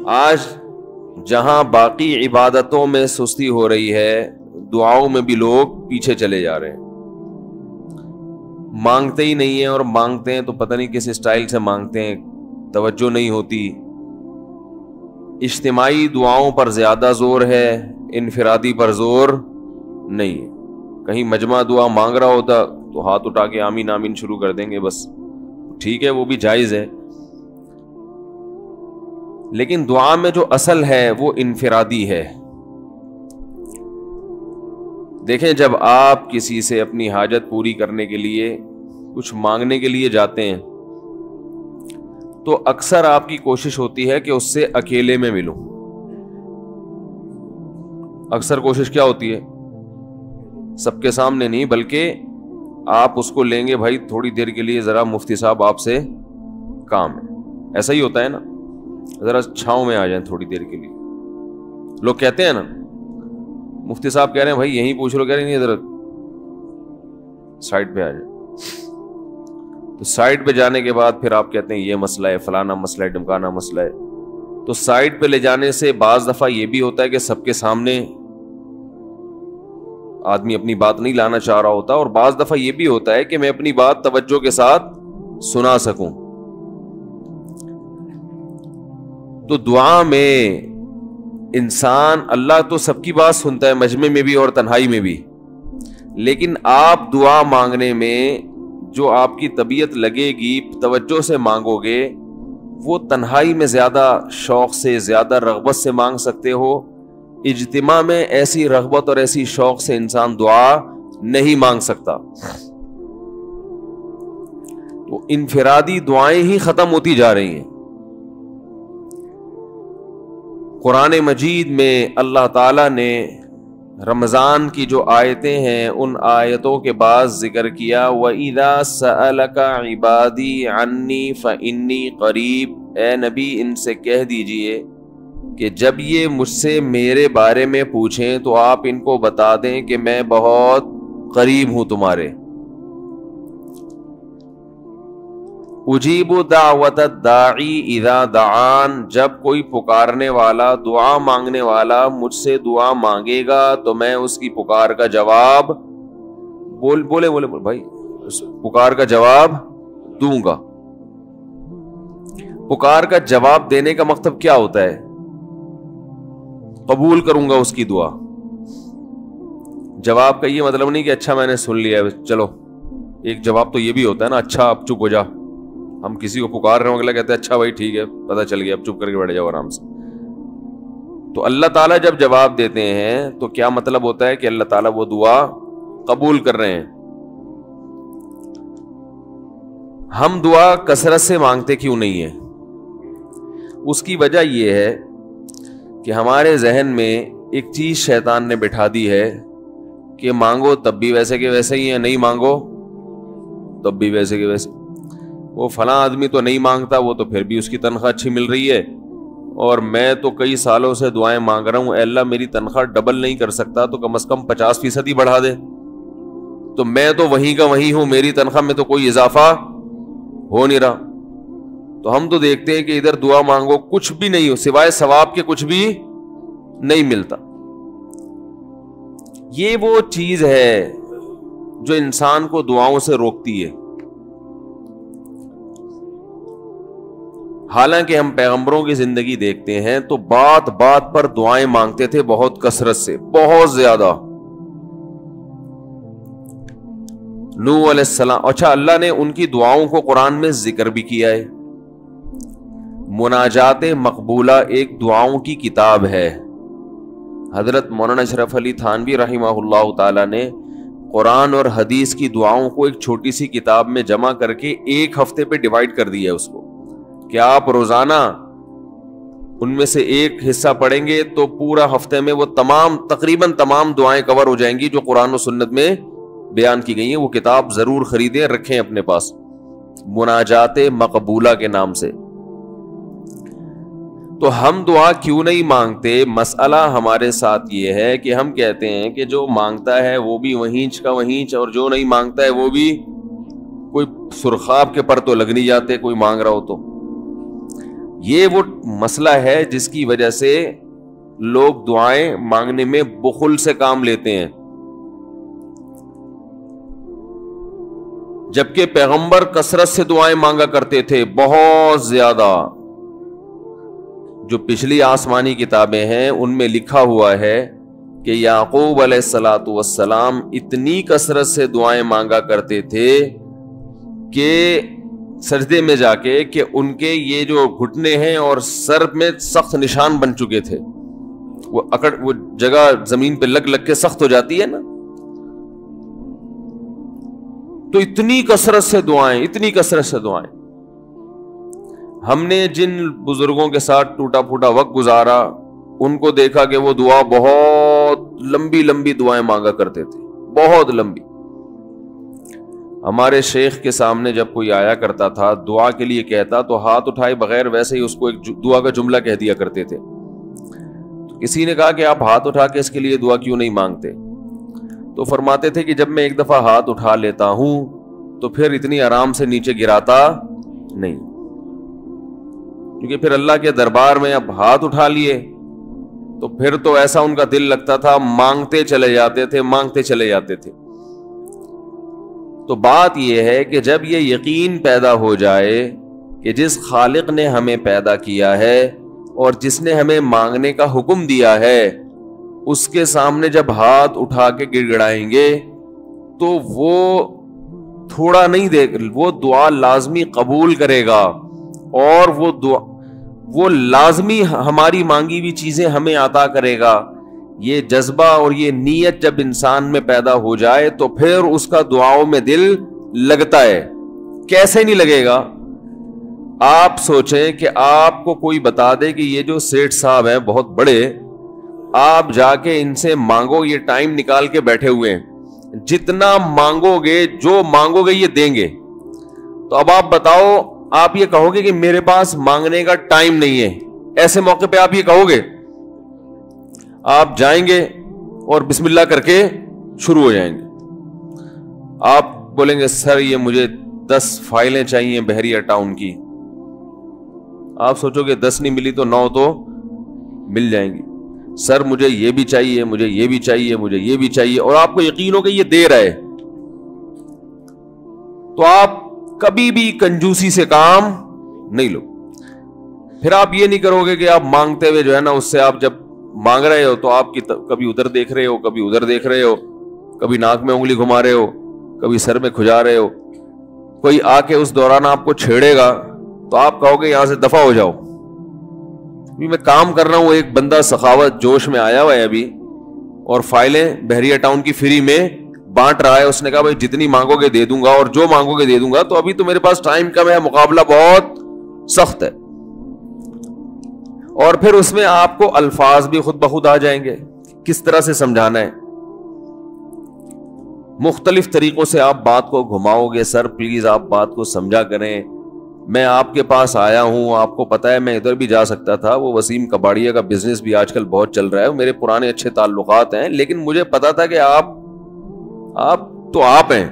آج جہاں باقی عبادتوں میں سستی ہو رہی ہے، دعاؤں میں بھی لوگ پیچھے چلے جا رہے ہیں، مانگتے ہی نہیں ہیں، اور مانگتے ہیں تو پتہ نہیں کس اسٹائل سے مانگتے ہیں، توجہ نہیں ہوتی۔ اجتماعی دعاؤں پر زیادہ زور ہے، انفرادی پر زور نہیں ہے۔ کہیں مجمع دعا مانگ رہا ہوتا تو ہاتھ اٹھا کے آمین آمین شروع کر دیں گے، بس ٹھیک ہے، وہ بھی جائز ہے، لیکن دعا میں جو اصل ہے وہ انفرادی ہے۔ دیکھیں، جب آپ کسی سے اپنی حاجت پوری کرنے کے لیے، کچھ مانگنے کے لیے جاتے ہیں تو اکثر آپ کی کوشش ہوتی ہے کہ اس سے اکیلے میں ملوں۔ اکثر کوشش کیا ہوتی ہے؟ سب کے سامنے نہیں، بلکہ آپ اس کو لیں گے، بھائی تھوڑی دیر کے لیے ذرا مفتی صاحب آپ سے کام ہے، ایسا ہی ہوتا ہے نا، ذرا چھاؤں میں آ جائیں تھوڑی دیر کے لیے۔ لوگ کہتے ہیں نا، مفتی صاحب کہہ رہے ہیں بھائی یہیں پوچھ لو، کہہ رہے نہیں ذرا سائڈ پہ آ جائیں، تو سائڈ پہ جانے کے بعد پھر آپ کہتے ہیں یہ مسئلہ ہے، فلانا مسئلہ ہے، ڈمکانا مسئلہ ہے۔ تو سائڈ پہ لے جانے سے بعض دفعہ یہ بھی ہوتا ہے کہ سب کے سامنے آدمی اپنی بات نہیں لانا چاہ رہا ہوتا، اور بعض دفعہ یہ بھی ہوتا ہے کہ میں اپنی بات توجہ کے ساتھ سنا سکوں۔ تو دعا میں انسان، اللہ تو سب کی بات سنتا ہے، مجمع میں بھی اور تنہائی میں بھی، لیکن آپ دعا مانگنے میں جو آپ کی طبیعت لگے گی، توجہ سے مانگو گے، وہ تنہائی میں زیادہ شوق سے، زیادہ رغبت سے مانگ سکتے ہو۔ اجتماع میں ایسی رغبت اور ایسی شوق سے انسان دعا نہیں مانگ سکتا۔ تو انفرادی دعائیں ہی ختم ہوتی جا رہی ہیں۔ قرآن مجید میں اللہ تعالیٰ نے رمضان کی جو آیتیں ہیں ان آیتوں کے بعد ذکر کیا، وَإِذَا سَأَلَكَ عِبَادِي عَنِّي فَإِنِّي قَرِيب، اے نبی ان سے کہہ دیجئے کہ جب یہ مجھ سے میرے بارے میں پوچھیں تو آپ ان کو بتا دیں کہ میں بہت قریب ہوں تمہارے۔ اجیب دعوت الداعی اذا دعان، جب کوئی پکارنے والا، دعا مانگنے والا مجھ سے دعا مانگے گا تو میں اس کی پکار کا جواب بولے بھائی، پکار کا جواب دوں گا۔ پکار کا جواب دینے کا مطلب کیا ہوتا ہے؟ قبول کروں گا اس کی دعا۔ جواب کا یہ مطلب نہیں کہ اچھا میں نے سن لیا ہے چلو، ایک جواب تو یہ بھی ہوتا ہے نا، اچھا اب چپ ہو جا۔ ہم کسی کو پکار رہے ہوں، اگلا کہتے ہیں اچھا بھائی ٹھیک ہے، پتہ چل گیا، اب چپ کر کے بیٹھ جاؤ آرام سے۔ تو اللہ تعالیٰ جب جواب دیتے ہیں تو کیا مطلب ہوتا ہے کہ اللہ تعالیٰ وہ دعا قبول کر رہے ہیں۔ ہم دعا کثرت سے مانگتے کیوں نہیں ہیں؟ اس کی وجہ یہ ہے کہ ہمارے ذہن میں ایک چیز شیطان نے بٹھا دی ہے کہ مانگو تب بھی ویسے کے ویسے ہی ہیں، نہیں مانگو تب بھی ویسے کے ویسے۔ وہ فلاں آدمی تو نہیں مانگتا، وہ تو پھر بھی اس کی تنخواہ اچھی مل رہی ہے، اور میں تو کئی سالوں سے دعائیں مانگ رہا ہوں، اے اللہ میری تنخواہ ڈبل نہیں کر سکتا تو کم از کم 50% ہی بڑھا دے، تو میں تو وہیں کا وہیں ہوں، میری تنخواہ میں تو کوئی اضافہ ہو نہیں رہا۔ تو ہم تو دیکھتے ہیں کہ ادھر دعا مانگو کچھ بھی نہیں ہو، سوائے ثواب کے کچھ بھی نہیں ملتا۔ یہ وہ چیز ہے جو انسان کو دعاؤں سے روکتی ہے۔ حالانکہ ہم پیغمبروں کی زندگی دیکھتے ہیں تو بات بات پر دعائیں مانگتے تھے، بہت کثرت سے، بہت زیادہ۔ نوح علیہ السلام، اچھا اللہ نے ان کی دعاؤں کو قرآن میں ذکر بھی کیا ہے۔ مناجات مقبولہ ایک دعاؤں کی کتاب ہے۔ حضرت مولانا اشرف علی تھانوی رحمہ اللہ تعالی نے قرآن اور حدیث کی دعاؤں کو ایک چھوٹی سی کتاب میں جمع کر کے ایک ہفتے پہ ڈیوائیڈ کر دیا ہے اس کو، کہ آپ روزانہ ان میں سے ایک حصہ پڑھیں گے تو پورا ہفتے میں وہ تقریباً تمام دعائیں کور ہو جائیں گی جو قرآن و سنت میں بیان کی گئی ہیں۔ وہ کتاب ضرور خریدیں، رکھیں اپنے پاس، مناجات مقبولہ کے نام سے۔ تو ہم دعا کیوں نہیں مانگتے؟ مسئلہ ہمارے ساتھ یہ ہے کہ ہم کہتے ہیں کہ جو مانگتا ہے وہ بھی وہینچ کا وہینچ، اور جو نہیں مانگتا ہے وہ بھی کوئی سرخاب کے پر تو لگ نہیں جاتے کوئی مانگ رہا ہو تو۔ یہ وہ مسئلہ ہے جس کی وجہ سے لوگ دعائیں مانگنے میں بخل سے کام لیتے ہیں، جبکہ پیغمبر کثرت سے دعائیں مانگا کرتے تھے، بہت زیادہ۔ جو پچھلی آسمانی کتابیں ہیں ان میں لکھا ہوا ہے کہ یعقوب علیہ الصلوۃ والسلام اتنی کثرت سے دعائیں مانگا کرتے تھے کہ سجدے میں جا کے کہ ان کے یہ جو گھٹنے ہیں اور سر میں سخت نشان بن چکے تھے، وہ جگہ زمین پہ لگ لگ کے سخت ہو جاتی ہے نا، تو اتنی کثرت سے دعائیں، اتنی کثرت سے دعائیں۔ ہم نے جن بزرگوں کے ساتھ ٹوٹا پھوٹا وقت گزارا ان کو دیکھا کہ وہ دعا بہت لمبی لمبی دعائیں مانگا کرتے تھے، بہت لمبی۔ ہمارے شیخ کے سامنے جب کوئی آیا کرتا تھا دعا کے لیے کہتا تو ہاتھ اٹھائے بغیر ویسے ہی اس کو ایک دعا کا جملہ کہہ دیا کرتے تھے۔ تو کسی نے کہا کہ آپ ہاتھ اٹھا کے اس کے لیے دعا کیوں نہیں مانگتے؟ تو فرماتے تھے کہ جب میں ایک دفعہ ہاتھ اٹھا لیتا ہوں تو پھر اتنی آرام سے نیچے گراتا نہیں، کیونکہ پھر اللہ کے دربار میں اب ہاتھ اٹھا لیے تو پھر تو ایسا ان کا دل لگتا تھا، مانگتے چلے جاتے تھے، مانگتے چلے جاتے تھے۔ تو بات یہ ہے کہ جب یہ یقین پیدا ہو جائے کہ جس خالق نے ہمیں پیدا کیا ہے اور جس نے ہمیں مانگنے کا حکم دیا ہے اس کے سامنے جب ہاتھ اٹھا کے گڑ گڑائیں گے تو وہ تھوڑا نہیں دے، وہ دعا لازمی قبول کرے گا، اور وہ لازمی ہماری مانگی ہوئی چیزیں ہمیں عطا کرے گا۔ یہ جذبہ اور یہ نیت جب انسان میں پیدا ہو جائے تو پھر اس کا دعاؤں میں دل لگتا ہے۔ کیسے نہیں لگے گا؟ آپ سوچیں کہ آپ کو کوئی بتا دے کہ یہ جو سیٹھ صاحب ہیں بہت بڑے، آپ جا کے ان سے مانگو، یہ ٹائم نکال کے بیٹھے ہوئے ہیں، جتنا مانگو گے، جو مانگو گے یہ دیں گے، تو اب آپ بتاؤ آپ یہ کہو گے کہ میرے پاس مانگنے کا ٹائم نہیں ہے؟ ایسے موقع پہ آپ یہ کہو گے؟ آپ جائیں گے اور بسم اللہ کر کے شروع ہو جائیں گے۔ آپ بولیں گے سر یہ مجھے 10 فائلیں چاہیے بحریہ ٹاؤن کی، آپ سوچو گے 10 نہیں ملی تو 9 تو مل جائیں گی۔ سر مجھے یہ بھی چاہیے، مجھے یہ بھی چاہیے، مجھے یہ بھی چاہیے، اور آپ کو یقین ہو کہ یہ دے رہا ہے، تو آپ کبھی بھی کنجوسی سے کام نہیں لو۔ پھر آپ یہ نہیں کرو گے کہ آپ مانگتے ہوئے جو ہے نا اس سے آپ جب مانگ رہے ہو تو آپ کی کبھی ادھر دیکھ رہے ہو، کبھی ادھر دیکھ رہے ہو، کبھی ناک میں انگلی گھما رہے ہو، کبھی سر میں کھجا رہے ہو، کوئی آ کے اس دوران آپ کو چھیڑے گا تو آپ کہو گے یہاں سے دفع ہو جاؤ، میں کام کر رہا ہوں۔ ایک بندہ سخاوت جوش میں آیا ہوا ہے ابھی اور فائلیں بحریہ ٹاؤن کی فری میں بانٹ رہا ہے، اس نے کہا بھائی جتنی مانگو گے دے دوں گا اور جو مانگو گے دے دوں گا، تو ابھی تو میرے پاس ٹائم کم ہے، مقابلہ بہت سخت ہے۔ اور پھر اس میں آپ کو الفاظ بھی خود بخود آ جائیں گے، کس طرح سے سمجھانا ہے، مختلف طریقوں سے آپ بات کو گھماؤ گے۔ سر پلیز آپ بات کو سمجھا کریں، میں آپ کے پاس آیا ہوں، آپ کو پتا ہے میں ادھر بھی جا سکتا تھا، وہ وسیم کباڑیا کا بزنس بھی آج کل بہت چل رہا ہے، میرے پرانے اچھے تعلقات ہیں، لیکن مجھے پتا تھا کہ آپ تو آپ ہیں،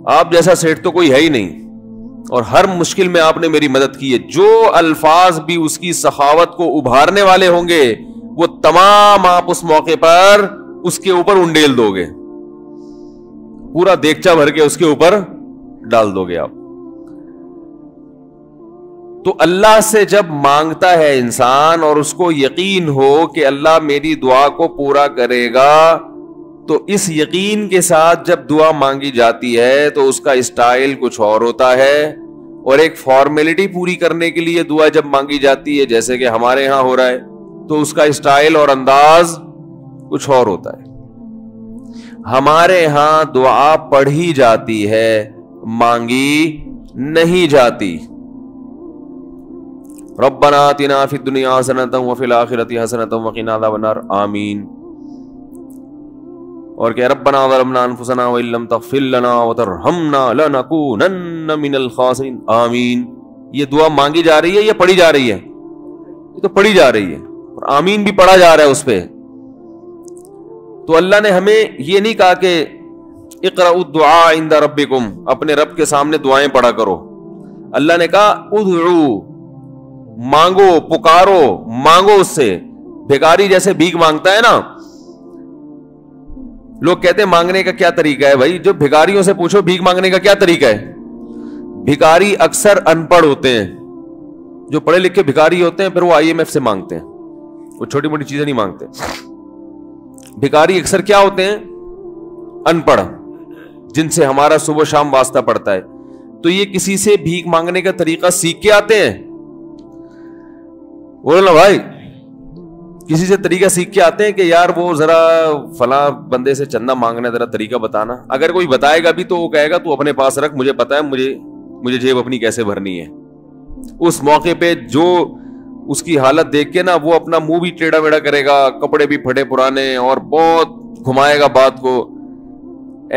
آپ جیسا سیٹ تو کوئی ہے ہی نہیں، اور ہر مشکل میں آپ نے میری مدد کی ہے۔ جو الفاظ بھی اس کی سخاوت کو ابھارنے والے ہوں گے وہ تمام آپ اس موقع پر اس کے اوپر انڈیل دو گے، پورا دیگچہ بھر کے اس کے اوپر ڈال دو گے آپ۔ تو اللہ سے جب مانگتا ہے انسان اور اس کو یقین ہو کہ اللہ میری دعا کو پورا کرے گا، تو اس یقین کے ساتھ جب دعا مانگی جاتی ہے تو اس کا اسٹائل کچھ اور ہوتا ہے، اور ایک فارمیلٹی پوری کرنے کے لیے دعا جب مانگی جاتی ہے جیسے کہ ہمارے ہاں ہو رہا ہے تو اس کا اسٹائل اور انداز کچھ اور ہوتا ہے۔ ہمارے ہاں دعا پڑھی جاتی ہے، مانگی نہیں جاتی۔ ربنا آتنا فی الدنیا حسنۃ وفی الآخرۃ حسنۃ وقنا عذاب النار، آمین۔ اور کہ ربنا ظلمنا انفسنا وان لم تغفر لنا وترحمنا لنکونن من الخاسرین، آمین۔ یہ دعا مانگی جا رہی ہے یا پڑھی جا رہی ہے؟ یہ تو پڑھی جا رہی ہے، اور آمین بھی پڑھا جا رہا ہے اس پہ۔ تو اللہ نے ہمیں یہ نہیں کہا کہ اقرأوا الدعاء عند ربکم، اپنے رب کے سامنے دعائیں پڑھا کرو، اللہ نے کہا ادعو، مانگو، پکارو، مانگو اس سے. بھکاری جیسے بھیک مانگتا ہے نا، لوگ کہتے ہیں مانگنے کا کیا طریقہ ہے. بھائی جو بھکاریوں سے پوچھو بھیک مانگنے کا کیا طریقہ ہے. بھکاری اکثر ان پڑھ ہوتے ہیں. جو پڑھے لکھے بھکاری ہوتے ہیں پھر وہ IMF سے مانگتے ہیں, وہ چھوٹی موٹی چیزیں نہیں مانگتے. بھکاری اکثر کیا ہوتے ہیں؟ ان پڑھ, جن سے ہمارا صبح شام واسطہ پڑتا ہے. تو یہ کسی سے بھیک مانگنے کا طریقہ سیکھ کے آتے ہیں؟ بولو نا بھائی, کسی سے طریقہ سیکھ کے آتے ہیں کہ یار وہ ذرا فلاں بندے سے چندہ مانگنا, ذرا طریقہ بتانا. اگر کوئی بتائے گا بھی تو وہ کہے گا تو اپنے پاس رکھ, مجھے پتا ہے مجھے جیب اپنی کیسے بھرنی ہے. اس موقع پہ جو اس کی حالت دیکھ کے نا وہ اپنا منہ بھی ٹیڑھا میڑا کرے گا, کپڑے بھی پھٹے پرانے, اور بہت گھمائے گا بات کو,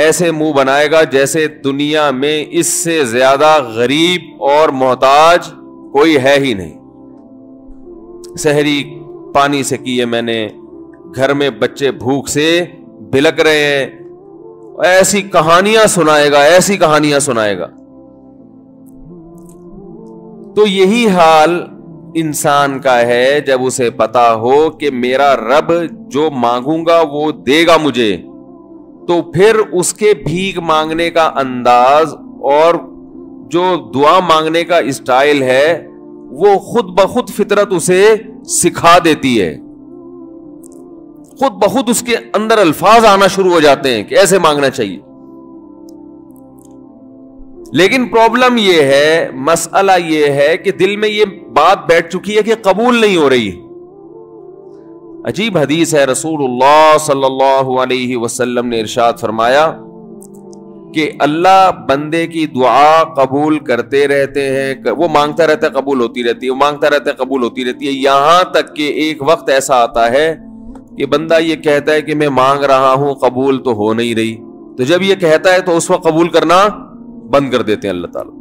ایسے منہ بنائے گا جیسے دنیا میں اس سے زیادہ غریب اور محتاج کوئی ہے ہی نہیں. سحری پانی سے کی ہے میں نے, گھر میں بچے بھوک سے بلک رہے ہیں, ایسی کہانیاں سنائے گا, ایسی کہانیاں سنائے گا. تو یہی حال انسان کا ہے جب اسے پتا ہو کہ میرا رب جو مانگوں گا وہ دے گا مجھے, تو پھر اس کے بھیک مانگنے کا انداز اور جو دعا مانگنے کا اسٹائل ہے وہ خود بخود فطرت اسے سکھا دیتی ہے. خود بخود اس کے اندر الفاظ آنا شروع ہو جاتے ہیں کہ ایسے مانگنا چاہیے. لیکن پرابلم یہ ہے, مسئلہ یہ ہے کہ دل میں یہ بات بیٹھ چکی ہے کہ قبول نہیں ہو رہی. عجیب حدیث ہے, رسول اللہ صلی اللہ علیہ وسلم نے ارشاد فرمایا کہ اللہ بندے کی دعا قبول کرتے رہتے ہیں, وہ مانگتا رہتا ہے قبول ہوتی رہتی ہے, وہ مانگتا رہتا ہے قبول ہوتی رہتی ہے, یہاں تک کہ ایک وقت ایسا آتا ہے کہ بندہ یہ کہتا ہے کہ میں مانگ رہا ہوں قبول تو ہو نہیں رہی. تو جب یہ کہتا ہے تو اس وقت قبول کرنا بند کر دیتے ہیں اللہ تعالیٰ.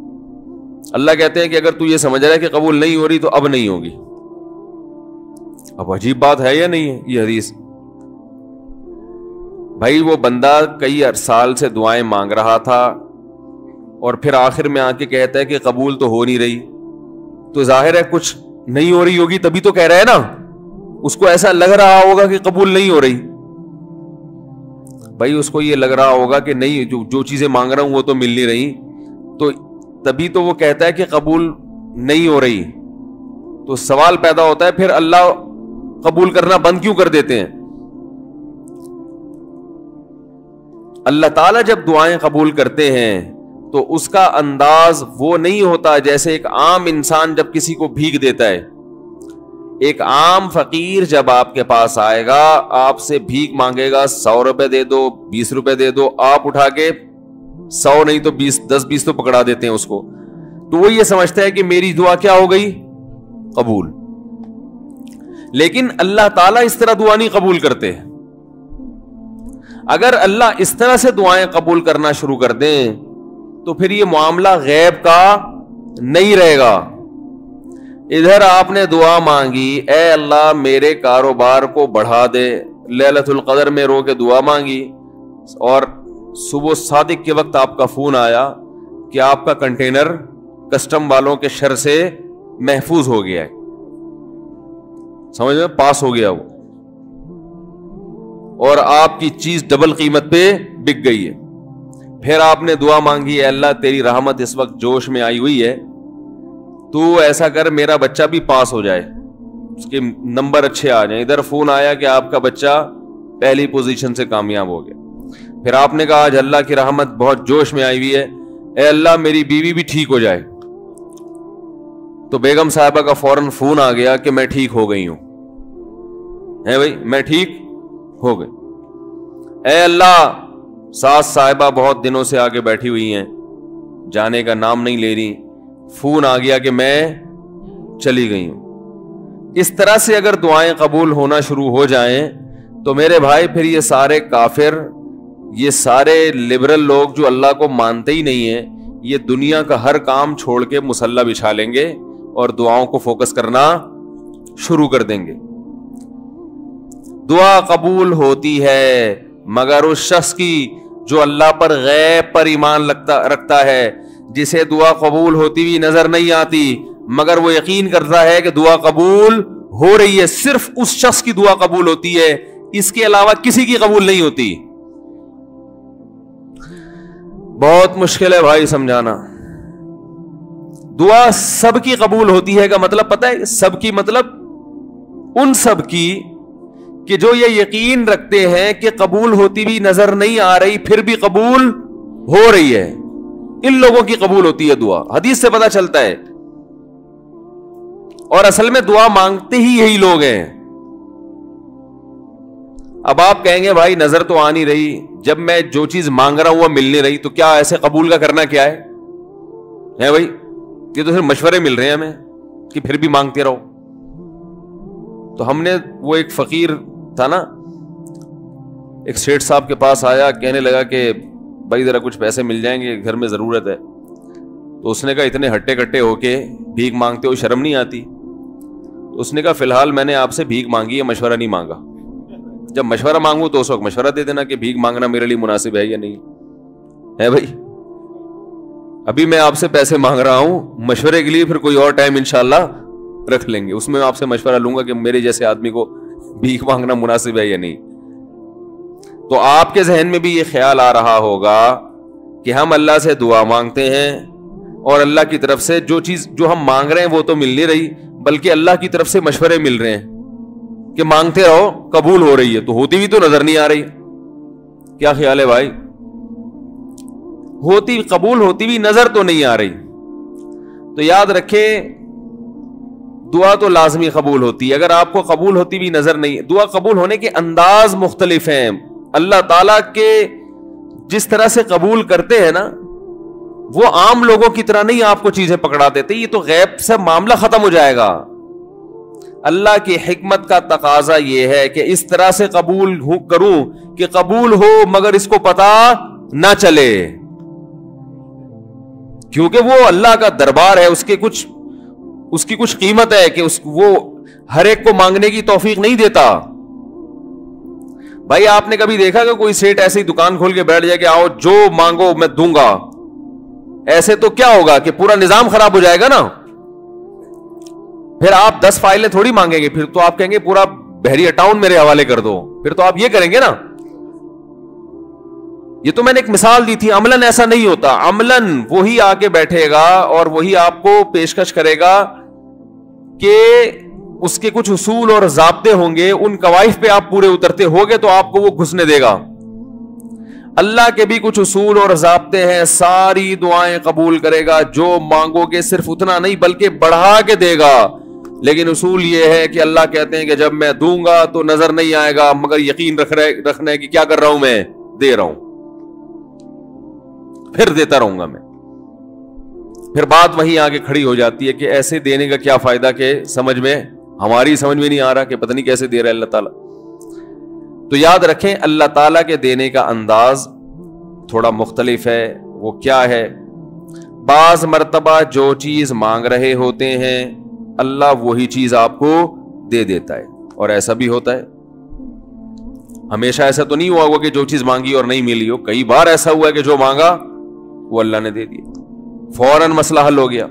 اللہ کہتے ہیں کہ اگر تو یہ سمجھ رہا ہے کہ قبول نہیں ہو رہی تو اب نہیں ہوگی. اب عجیب بات ہے یا نہیں ہے یہ حدیث؟ بھائی وہ بندہ کئی سال سے دعائیں مانگ رہا تھا اور پھر آخر میں آ کے کہتا ہے کہ قبول تو ہو نہیں رہی, تو ظاہر ہے کچھ نہیں ہو رہی ہوگی تبھی تو کہہ رہا ہے نا. اس کو ایسا لگ رہا ہوگا کہ قبول نہیں ہو رہی. بھائی اس کو یہ لگ رہا ہوگا کہ نہیں, جو چیزیں مانگ رہا ہوں وہ تو مل نہیں رہی, تو تبھی تو وہ کہتا ہے کہ قبول نہیں ہو رہی. تو سوال پیدا ہوتا ہے پھر اللہ قبول کرنا بند کیوں کر دیتے ہیں؟ اللہ تعالیٰ جب دعائیں قبول کرتے ہیں تو اس کا انداز وہ نہیں ہوتا جیسے ایک عام انسان جب کسی کو بھیک دیتا ہے. ایک عام فقیر جب آپ کے پاس آئے گا, آپ سے بھیک مانگے گا, 100 روپے دے دو, 20 روپے دے دو, آپ اٹھا کے 100 نہیں تو 10-20 تو پکڑا دیتے ہیں اس کو, تو وہ یہ سمجھتا ہے کہ میری دعا کیا ہو گئی؟ قبول. لیکن اللہ تعالیٰ اس طرح دعا نہیں قبول کرتے. اگر اللہ اس طرح سے دعائیں قبول کرنا شروع کر دیں تو پھر یہ معاملہ غیب کا نہیں رہے گا. ادھر آپ نے دعا مانگی, اے اللہ میرے کاروبار کو بڑھا دے, لیلۃ القدر میں رو کے دعا مانگی, اور صبح صادق کے وقت آپ کا فون آیا کہ آپ کا کنٹینر کسٹم والوں کے شر سے محفوظ ہو گیا ہے, سمجھ میں پاس ہو گیا وہ, اور آپ کی چیز ڈبل قیمت پہ بک گئی ہے. پھر آپ نے دعا مانگی, اے اللہ تیری رحمت اس وقت جوش میں آئی ہوئی ہے, تو ایسا کر میرا بچہ بھی پاس ہو جائے, اس کے نمبر اچھے آ جائیں. ادھر فون آیا کہ آپ کا بچہ پہلی پوزیشن سے کامیاب ہو گیا. پھر آپ نے کہا آج اللہ کی رحمت بہت جوش میں آئی ہوئی ہے, اے اللہ میری بیوی بھی ٹھیک ہو جائے. تو بیگم صاحبہ کا فوراً فون آ گیا کہ میں ٹھیک ہو گئی ہوں, ہے بھائی میں ٹھیک ہو گئی. اے اللہ ساس صاحبہ بہت دنوں سے آگے بیٹھی ہوئی ہیں, جانے کا نام نہیں لے رہی, فون آ گیا کہ میں چلی گئی ہوں. اس طرح سے اگر دعائیں قبول ہونا شروع ہو جائیں تو میرے بھائی پھر یہ سارے کافر, یہ سارے لبرل لوگ جو اللہ کو مانتے ہی نہیں ہیں, یہ دنیا کا ہر کام چھوڑ کے مصلی بچھا لیں گے اور دعاؤں کو فوکس کرنا شروع کر دیں گے. دعا قبول ہوتی ہے مگر اس شخص کی جو اللہ پر غیب پر ایمان رکھتا ہے، جسے دعا قبول ہوتی ہوئی نظر نہیں آتی مگر وہ یقین کرتا ہے کہ دعا قبول ہو رہی ہے، صرف اس شخص کی دعا قبول ہوتی ہے، اس کے علاوہ کسی کی قبول نہیں ہوتی۔ بہت مشکل ہے بھائی سمجھانا۔ دعا سب کی قبول ہوتی ہے کا مطلب پتہ ہے؟ سب کی مطلب ان سب کی کہ جو یہ یقین رکھتے ہیں کہ قبول ہوتی بھی نظر نہیں آ رہی پھر بھی قبول ہو رہی ہے، ان لوگوں کی قبول ہوتی ہے دعا۔ حدیث سے پتہ چلتا ہے، اور اصل میں دعا مانگتے ہی یہی لوگ ہیں۔ اب آپ کہیں گے بھائی نظر تو آ نہیں رہی، جب میں جو چیز مانگ رہا ہوں وہ مل نہیں رہی، تو کیا ایسے قبول کا کرنا کیا ہے بھائی؟ یہ تو صرف مشورے مل رہے ہیں ہمیں کہ پھر بھی مانگتے رہو۔ تو ہم نے وہ ایک فقیر تھا نا، ایک سیٹھ صاحب کے پاس آیا، کہنے لگا کہ بھائی ذرا کچھ پیسے مل جائیں گے، گھر میں ضرورت ہے۔ تو اس نے کہا اتنے ہٹے کٹے ہو کے بھیک مانگتے ہو، شرم نہیں آتی؟ تو اس نے کہا فی الحال میں نے آپ سے بھیک مانگی ہے، مشورہ نہیں مانگا۔ جب مشورہ مانگوں تو اس وقت مشورہ دے دینا کہ بھیک مانگنا میرے لیے مناسب ہے یا نہیں ہے بھائی۔ ابھی میں آپ سے پیسے مانگ رہا ہوں، مشورے کے لیے پھر کوئی اور ٹائم انشاءاللہ رکھ لیں گے، اس میں آپ سے مشورہ لوں گا کہ میرے جیسے آدمی کو بھیک مانگنا مناسب ہے یا نہیں۔ تو آپ کے ذہن میں بھی یہ خیال آ رہا ہوگا کہ ہم اللہ سے دعا مانگتے ہیں اور اللہ کی طرف سے جو چیز جو ہم مانگ رہے ہیں وہ تو مل نہیں رہی، بلکہ اللہ کی طرف سے مشورے مل رہے ہیں کہ مانگتے رہو قبول ہو رہی ہے، تو ہوتی بھی تو نظر نہیں آ رہی۔ کیا خیال ہے بھائی؟ قبول ہوتی بھی نظر تو نہیں آ رہی۔ تو یاد رکھیں دعا تو لازمی قبول ہوتی ہے، اگر آپ کو قبول ہوتی بھی نظر نہیں۔ دعا قبول ہونے کے انداز مختلف ہیں، اللہ تعالیٰ کے جس طرح سے قبول کرتے ہیں نا، وہ عام لوگوں کی طرح نہیں آپ کو چیزیں پکڑا دیتے، یہ تو غیب سے معاملہ ختم ہو جائے گا۔ اللہ کی حکمت کا تقاضا یہ ہے کہ اس طرح سے قبول کروں کہ قبول ہو مگر اس کو پتا نہ چلے، کیونکہ وہ اللہ کا دربار ہے، اس کی کچھ قیمت ہے کہ وہ ہر ایک کو مانگنے کی توفیق نہیں دیتا۔ بھائی آپ نے کبھی دیکھا کہ کوئی سیٹ ایسی دکان کھول کے بیٹھ جائے کہ آؤ جو مانگو میں دوں گا؟ ایسے تو کیا ہوگا کہ پورا نظام خراب ہو جائے گا نا۔ پھر آپ 10 فائلیں تھوڑی مانگیں گے، پھر تو آپ کہیں گے پورا بحریہ ٹاؤن میرے حوالے کر دو، پھر تو آپ یہ کریں گے نا۔ یہ تو میں نے ایک مثال دی تھی، عملاً ایسا نہیں ہوتا۔ عملاً وہی آ کے بیٹھے گا اور وہی آپ کو پیشکش کرے گا کہ اس کے کچھ اصول اور ضابطے ہوں گے، ان قواعد پہ آپ پورے اترتے ہوگے تو آپ کو وہ گھسنے دے گا۔ اللہ کے بھی کچھ اصول اور ضابطے ہیں، ساری دعائیں قبول کرے گا، جو مانگو گے صرف اتنا نہیں بلکہ بڑھا کے دے گا۔ لیکن اصول یہ ہے کہ اللہ کہتے ہیں کہ جب میں دوں گا تو نظر نہیں آئے گا مگر یقین رکھنا ہے کہ کیا کر رہا ہوں، میں دے رہا ہوں، پھر دیتا رہوں گا میں۔ پھر بات وہیں آگے کھڑی ہو جاتی ہے کہ ایسے دینے کا کیا فائدہ کہ ہماری سمجھ میں نہیں آ رہا کہ پتہ نہیں کیسے دے رہا ہے اللہ تعالیٰ۔ تو یاد رکھیں اللہ تعالیٰ کے دینے کا انداز تھوڑا مختلف ہے۔ وہ کیا ہے؟ بعض مرتبہ جو چیز مانگ رہے ہوتے ہیں اللہ وہی چیز آپ کو دے دیتا ہے، اور ایسا بھی ہوتا ہے۔ ہمیشہ ایسا تو نہیں ہوا ہوگا کہ جو چیز مانگی اور نہیں ملی ہو، کئی بار ایسا ہوا ہے کہ جو مانگا وہ اللہ نے دے دیا، فوراً مسئلہ حل ہو گیا۔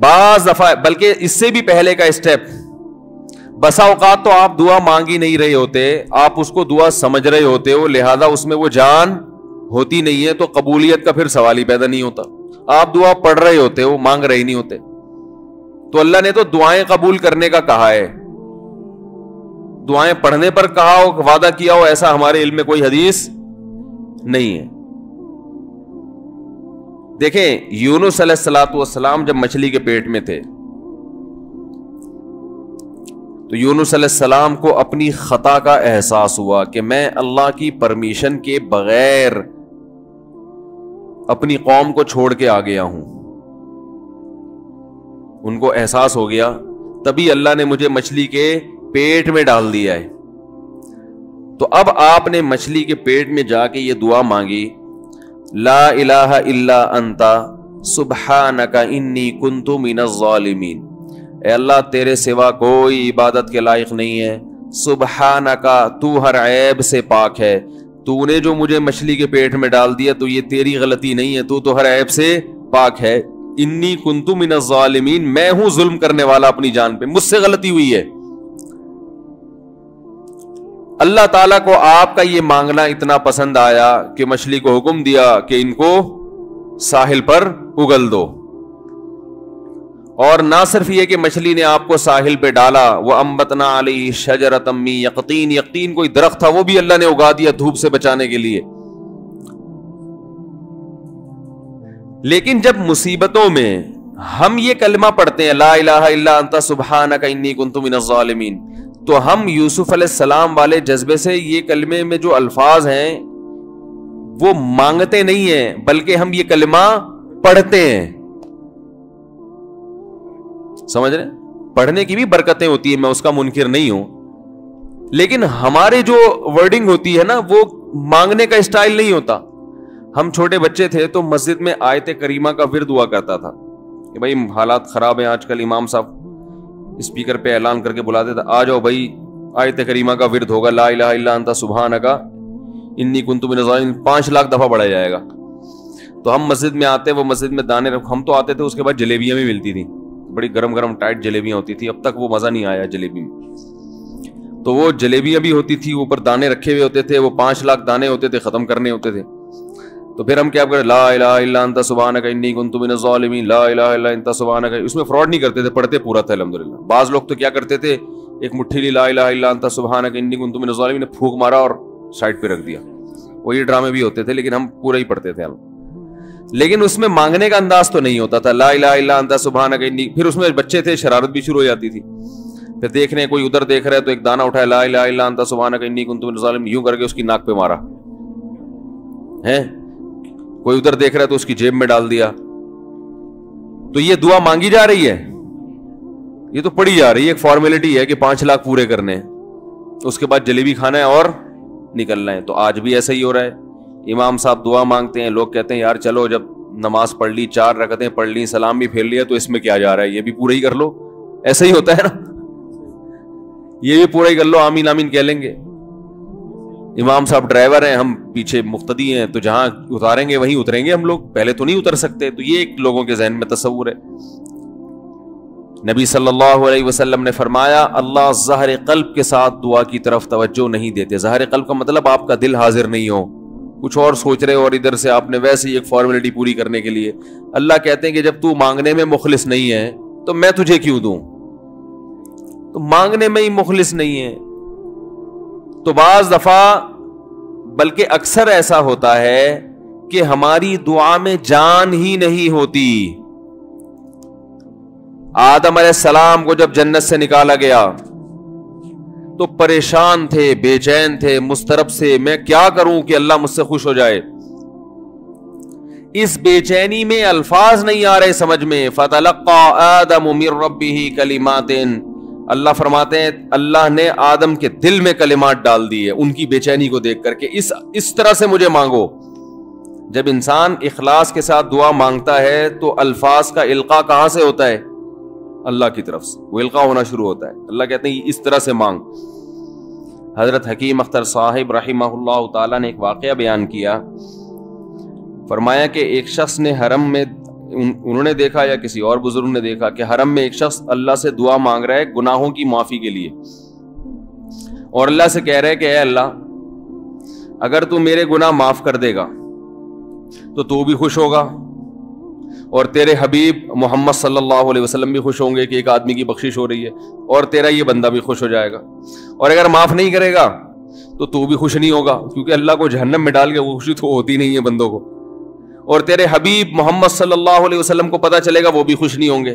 بعض دفعہ بلکہ اس سے بھی پہلے کا اسٹیپ، بسا اوقات تو آپ دعا مانگ ہی نہیں رہے ہوتے، آپ اس کو دعا سمجھ رہے ہوتے ہو، لہذا اس میں وہ جان ہوتی نہیں ہے، تو قبولیت کا پھر سوال ہی پیدا نہیں ہوتا۔ آپ دعا پڑھ رہے ہوتے ہو، مانگ رہے نہیں ہوتے۔ تو اللہ نے تو دعائیں قبول کرنے کا کہا ہے، دعائیں پڑھنے پر کہا ہو، وعدہ کیا ہو، ایسا ہمارے علم میں کوئی حدیث نہیں ہے۔ دیکھیں یونس علیہ الصلوۃ والسلام جب مچھلی کے پیٹ میں تھے تو یونس علیہ السلام کو اپنی خطا کا احساس ہوا کہ میں اللہ کی پرمیشن کے بغیر اپنی قوم کو چھوڑ کے آ گیا ہوں۔ ان کو احساس ہو گیا، تبھی اللہ نے مجھے مچھلی کے پیٹ میں ڈال دیا ہے۔ تو اب آپ نے مچھلی کے پیٹ میں جا کے یہ دعا مانگی، لا الہ الا انت سبحانک انی کنت من الظالمین، اے اللہ تیرے سوا کوئی عبادت کے لائق نہیں ہے، سبحانک تو ہر عیب سے پاک ہے، تو نے جو مجھے مچھلی کے پیٹ میں ڈال دیا تو یہ تیری غلطی نہیں ہے, تو ہر عیب سے پاک ہے. انی کنت من الظالمین, میں ہوں ظلم کرنے والا اپنی جان پہ, مجھ سے غلطی ہوئی ہے. اللہ تعالیٰ کو آپ کا یہ مانگنا اتنا پسند آیا کہ مچھلی کو حکم دیا کہ ان کو ساحل پر اگل دو. اور نہ صرف یہ کہ مچھلی نے آپ کو ساحل پہ ڈالا, وَأَنبَتْنَا عَلَيْهِ شَجَرَةً مِّن يَقْطِينٍ, یقطین کوئی درخت تھا وہ بھی اللہ نے اگا دیا دھوپ سے بچانے کے لیے. لیکن جب مصیبتوں میں ہم یہ کلمہ پڑھتے ہیں لا الہ الا انت سبحانک انی کنت من الظالمین, تو ہم یوسف علیہ السلام والے جذبے سے یہ کلمے میں جو الفاظ ہیں وہ مانگتے نہیں ہیں, بلکہ ہم یہ کلمہ پڑھتے ہیں. سمجھ رہے ہیں؟ پڑھنے کی بھی برکتیں ہوتی ہیں, میں اس کا منکر نہیں ہوں, لیکن ہمارے جو ورڈنگ ہوتی ہے نا وہ مانگنے کا اسٹائل نہیں ہوتا. ہم چھوٹے بچے تھے تو مسجد میں آیت کریمہ کا ورد ہوا کرتا تھا کہ بھائی حالات خراب ہیں آج کل, امام صاحب اسپیکر پہ اعلان کر کے بلاتے تھے آ جاؤ بھائی آیت کریمہ کا ورد ہوگا, لا الہ الا انت سبحانک انی کنت من الظالمین, 5 لاکھ دفعہ پڑھا جائے گا. تو ہم مسجد میں آتے, وہ مسجد میں دانے ہم تو آتے تھے, اس کے بعد جلیبیاں بھی ملتی تھیں, بڑی گرم گرم ٹائٹ جلیبیاں ہوتی تھی. اب تک وہ مزہ نہیں آیا جلیبی میں. تو وہ جلیبیاں بھی ہوتی تھی, اوپر دانے رکھے ہوئے ہوتے تھے, وہ 5 لاکھ دانے ہوتے تھے, ختم کرنے ہوتے تھے. تو پھر ہم کیا کریں, لا الہ الا انت سبحانک انی کنت من الظالمین, لا الہ الا انت سبحانک. اس میں فراڈ نہیں کرتے تھے, پڑھتے پورا تھا الحمدللہ. بعض لوگ تو کیا کرتے تھے, ایک مٹھی لی لا الہ الا انت سبحانک انی کنت من الظالمین, پھونک مارا اور سائڈ پہ رکھ دیا. وہ یہ ڈرامے بھی ہوتے تھے, لیکن ہم پورا ہی پڑھتے تھے. لیکن اس میں مانگنے کا انداز تو نہیں ہوتا تھا, لا الہ الا انت سبحانک انی. پھر اس میں بچے تھے, شرارت بھی شروع ہو جاتی تھی. پھر دیکھ رہے ہیں کوئی ادھر دیکھ رہا ہے تو ایک دانہ اٹھایا, لا الہ الا انت سبحانک انی کنت من الظالمین, یوں کر کے اس کی ناک پہ مارا ہے. کوئی ادھر دیکھ رہا ہے تو اس کی جیب میں ڈال دیا. تو یہ دعا مانگی جا رہی ہے, یہ تو پڑھی جا رہی ہے, ایک فارمیلٹی ہے کہ 5 لاکھ پورے کرنے ہیں, اس کے بعد جلیبی کھانا ہے اور نکلنا ہے. تو آج بھی ایسا ہی ہو رہا ہے. امام صاحب دعا مانگتے ہیں, لوگ کہتے ہیں یار چلو جب نماز پڑھ لی, 4 رکعتیں پڑھ لی, سلام بھی پھیر لیا, تو اس میں کیا جا رہا ہے, یہ بھی پورا ہی کر لو. ایسا ہی ہوتا ہے نا, یہ بھی پورا ہی کر لو, آمین آمین کہہ لیں گے. امام صاحب ڈرائیور ہیں, ہم پیچھے مقتدی ہیں, تو جہاں اتاریں گے وہیں اتریں گے ہم لوگ, پہلے تو نہیں اتر سکتے. تو یہ ایک لوگوں کے ذہن میں تصور ہے. نبی صلی اللہ علیہ وسلم نے فرمایا اللہ ظاہر قلب کے ساتھ دعا کی طرف توجہ نہیں دیتے. ظاہر قلب کا مطلب آپ کا دل حاضر نہیں ہو, کچھ اور سوچ رہے ہو, اور ادھر سے آپ نے ویسے ہی ایک فارمیلٹی پوری کرنے کے لیے. اللہ کہتے ہیں کہ جب تو مانگنے میں مخلص نہیں ہے تو میں تجھے کیوں دوں. تو مانگنے میں ہی مخلص نہیں ہے. تو بعض دفعہ بلکہ اکثر ایسا ہوتا ہے کہ ہماری دعا میں جان ہی نہیں ہوتی. آدم علیہ السلام کو جب جنت سے نکالا گیا تو پریشان تھے, بے چین تھے, مضطرب سے, میں کیا کروں کہ اللہ مجھ سے خوش ہو جائے. اس بے چینی میں الفاظ نہیں آ رہے سمجھ میں. فَتَلَقَّى آدَمُ مِن رَبِّهِ كَلِمَاتٍ, اللہ فرماتے ہیں اللہ نے آدم کے دل میں کلمات ڈال دی ہے ان کی بے چینی کو دیکھ کر کے, اس طرح سے مجھے مانگو. جب انسان اخلاص کے ساتھ دعا مانگتا ہے تو الفاظ کا القاء کہاں سے ہوتا ہے, اللہ کی طرف سے وہ القاء ہونا شروع ہوتا ہے. اللہ کہتے ہیں اس طرح سے مانگ. حضرت حکیم اختر صاحب رحمہ اللہ تعالیٰ نے ایک واقعہ بیان کیا. فرمایا کہ ایک شخص نے حرم میں, انہوں نے دیکھا یا کسی اور بزرگ نے دیکھا کہ حرم میں ایک شخص اللہ سے دعا مانگ رہا ہے گناہوں کی معافی کے لیے, اور اللہ سے کہہ رہا ہے کہ اے اللہ اگر تو میرے گناہ معاف کر دے گا تو بھی خوش ہوگا, اور تیرے حبیب محمد صلی اللہ علیہ وسلم بھی خوش ہوں گے کہ ایک آدمی کی بخشش ہو رہی ہے, اور تیرا یہ بندہ بھی خوش ہو جائے گا. اور اگر معاف نہیں کرے گا تو بھی خوش نہیں ہوگا, کیونکہ اللہ کو جہنم میں ڈال کے وہ خوشی تو ہوتی نہیں ہے بندوں کو. اور تیرے حبیب محمد صلی اللہ علیہ وسلم کو پتا چلے گا وہ بھی خوش نہیں ہوں گے,